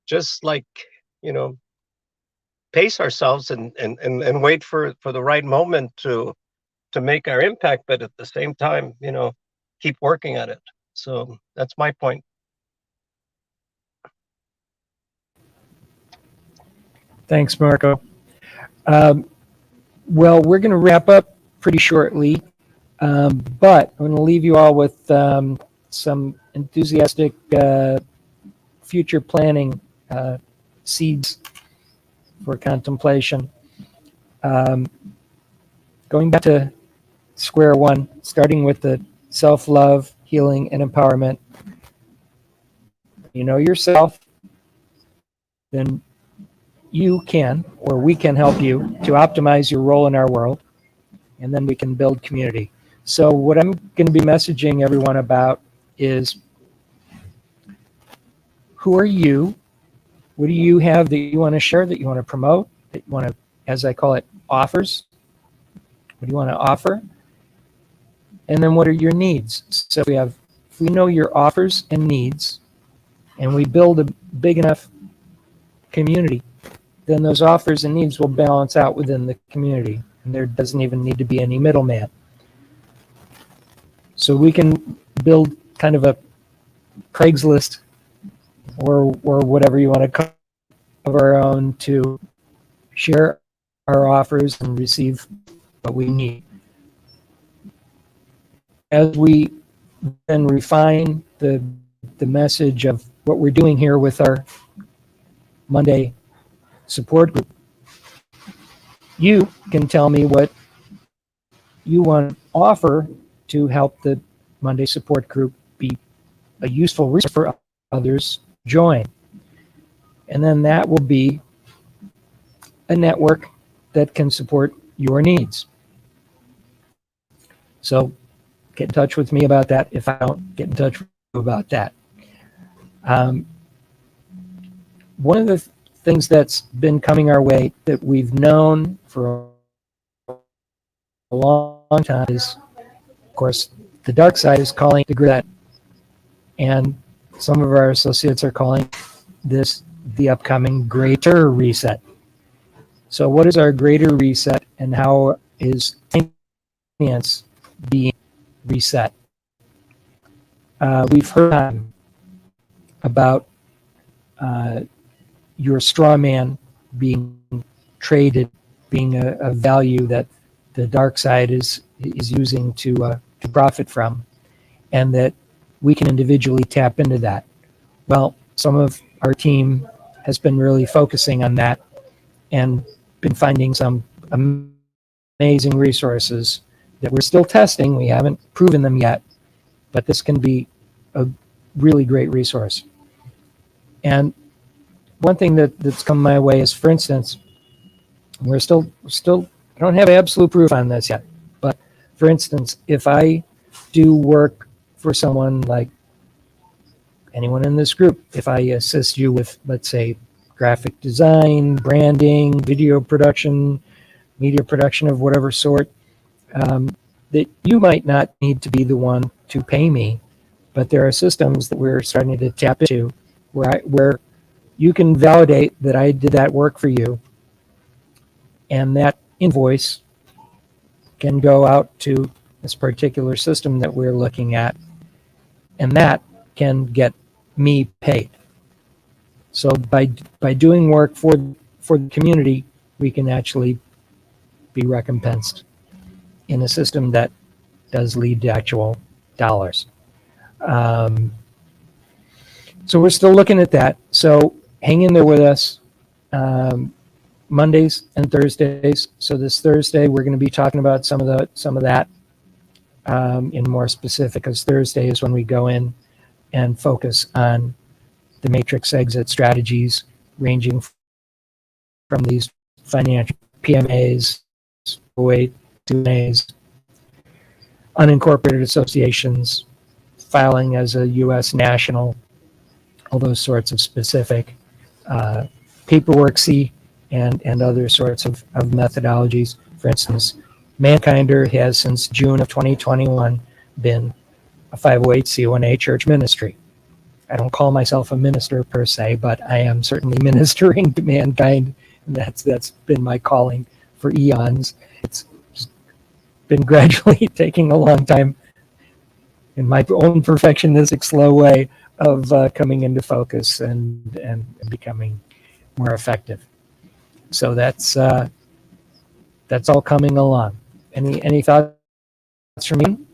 just, like, you know, pace ourselves and wait for the right moment to make our impact, but at the same time, you know, keep working at it. So that's my point. thanks, Marco. Well, we're going to wrap up pretty shortly, but I'm going to leave you all with some enthusiastic future planning seeds for contemplation. Going back to square one, starting with the self-love, healing, and empowerment. You know yourself, then you can, or we can help you to optimize your role in our world, and then we can build community. So what I'm going to be messaging everyone about is, who are you? What do you have that you want to share, that you want to promote, that you want to, as I call it, offers? What do you want to offer? And then what are your needs? So if we know your offers and needs, and we build a big enough community, then those offers and needs will balance out within the community. And there doesn't even need to be any middleman. So we can build kind of a Craigslist or whatever you want to call it, of our own, to share our offers and receive what we need. As we then refine the message of what we're doing here with our Monday support group, you can tell me what you want to offer to help the Monday support group be a useful resource for others to join. And then that will be a network that can support your needs. So get in touch with me about that. If I don't get in touch with you about that. One of the things that's been coming our way that we've known for a long time is, of course, the dark side is calling the grid, and some of our associates are calling this the upcoming greater reset. So what is our greater reset, and how is finance being reset? We've heard about your straw man being traded, being a value that the dark side is using to profit from, and that we can individually tap into that. Well, some of our team has been really focusing on that and been finding some amazing resources that we're still testing. We haven't proven them yet, but this can be a really great resource. And one thing that's come my way is, for instance, we're still I don't have absolute proof on this yet, but for instance, if I do work for someone like anyone in this group, if I assist you with, let's say, graphic design, branding, video production, media production of whatever sort, that you might not need to be the one to pay me, but there are systems that we're starting to tap into where you can validate that I did that work for you, and that invoice can go out to this particular system that we're looking at, and that can get me paid. So by doing work for the community, we can actually be recompensed in a system that does lead to actual dollars. So we're still looking at that. So hang in there with us. Mondays and Thursdays. So this Thursday we're going to be talking about some of that in more specific, because Thursday is when we go in and focus on the matrix exit strategies, ranging from these financial PMAs, 2As, unincorporated associations, filing as a U.S. national, all those sorts of specific paperwork and other sorts of methodologies. For instance, ManKinder has since June of 2021 been a 508c1a church ministry. I don't call myself a minister per se, but I am certainly ministering to mankind, and that's been my calling for eons. It's just been gradually taking a long time in my own perfectionistic slow way of coming into focus and becoming more effective. So that's all coming along. Any thoughts from you?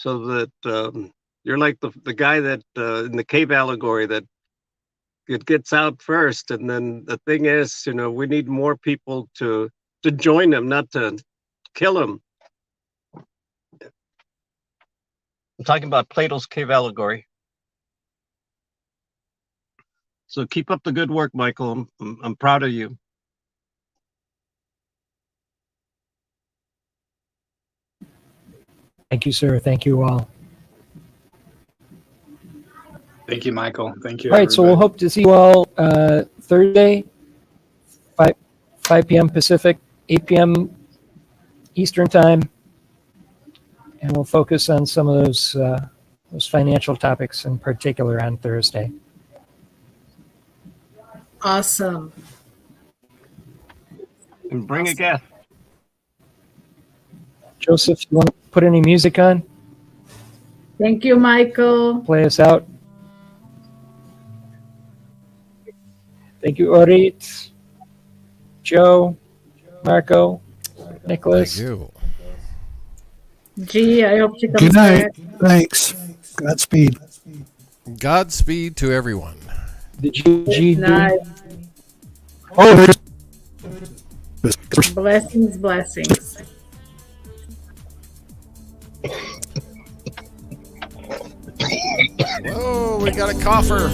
so that you're like the guy that in the cave allegory that it gets out first. And then the thing is, we need more people to join him, not to kill him. I'm talking about Plato's cave allegory. So keep up the good work, Michael. I'm proud of you. Thank you, sir. Thank you all. Thank you, Michael. Thank you. All right, so we'll hope to see you all Thursday, 5 p.m. Pacific, 8 p.m. Eastern Time, and we'll focus on some of those financial topics in particular on Thursday. Awesome. And bring a guest. Joseph, you want to put any music on? Thank you, Michael. Play us out. Thank you, Orit, Joe, Marco, Nicholas. Thank you. Gee, I hope she comes Good night. back. Thanks. Godspeed. Godspeed to everyone. Did you Good night. Oh, there's Blessings, blessings. Whoa, we got a cougher.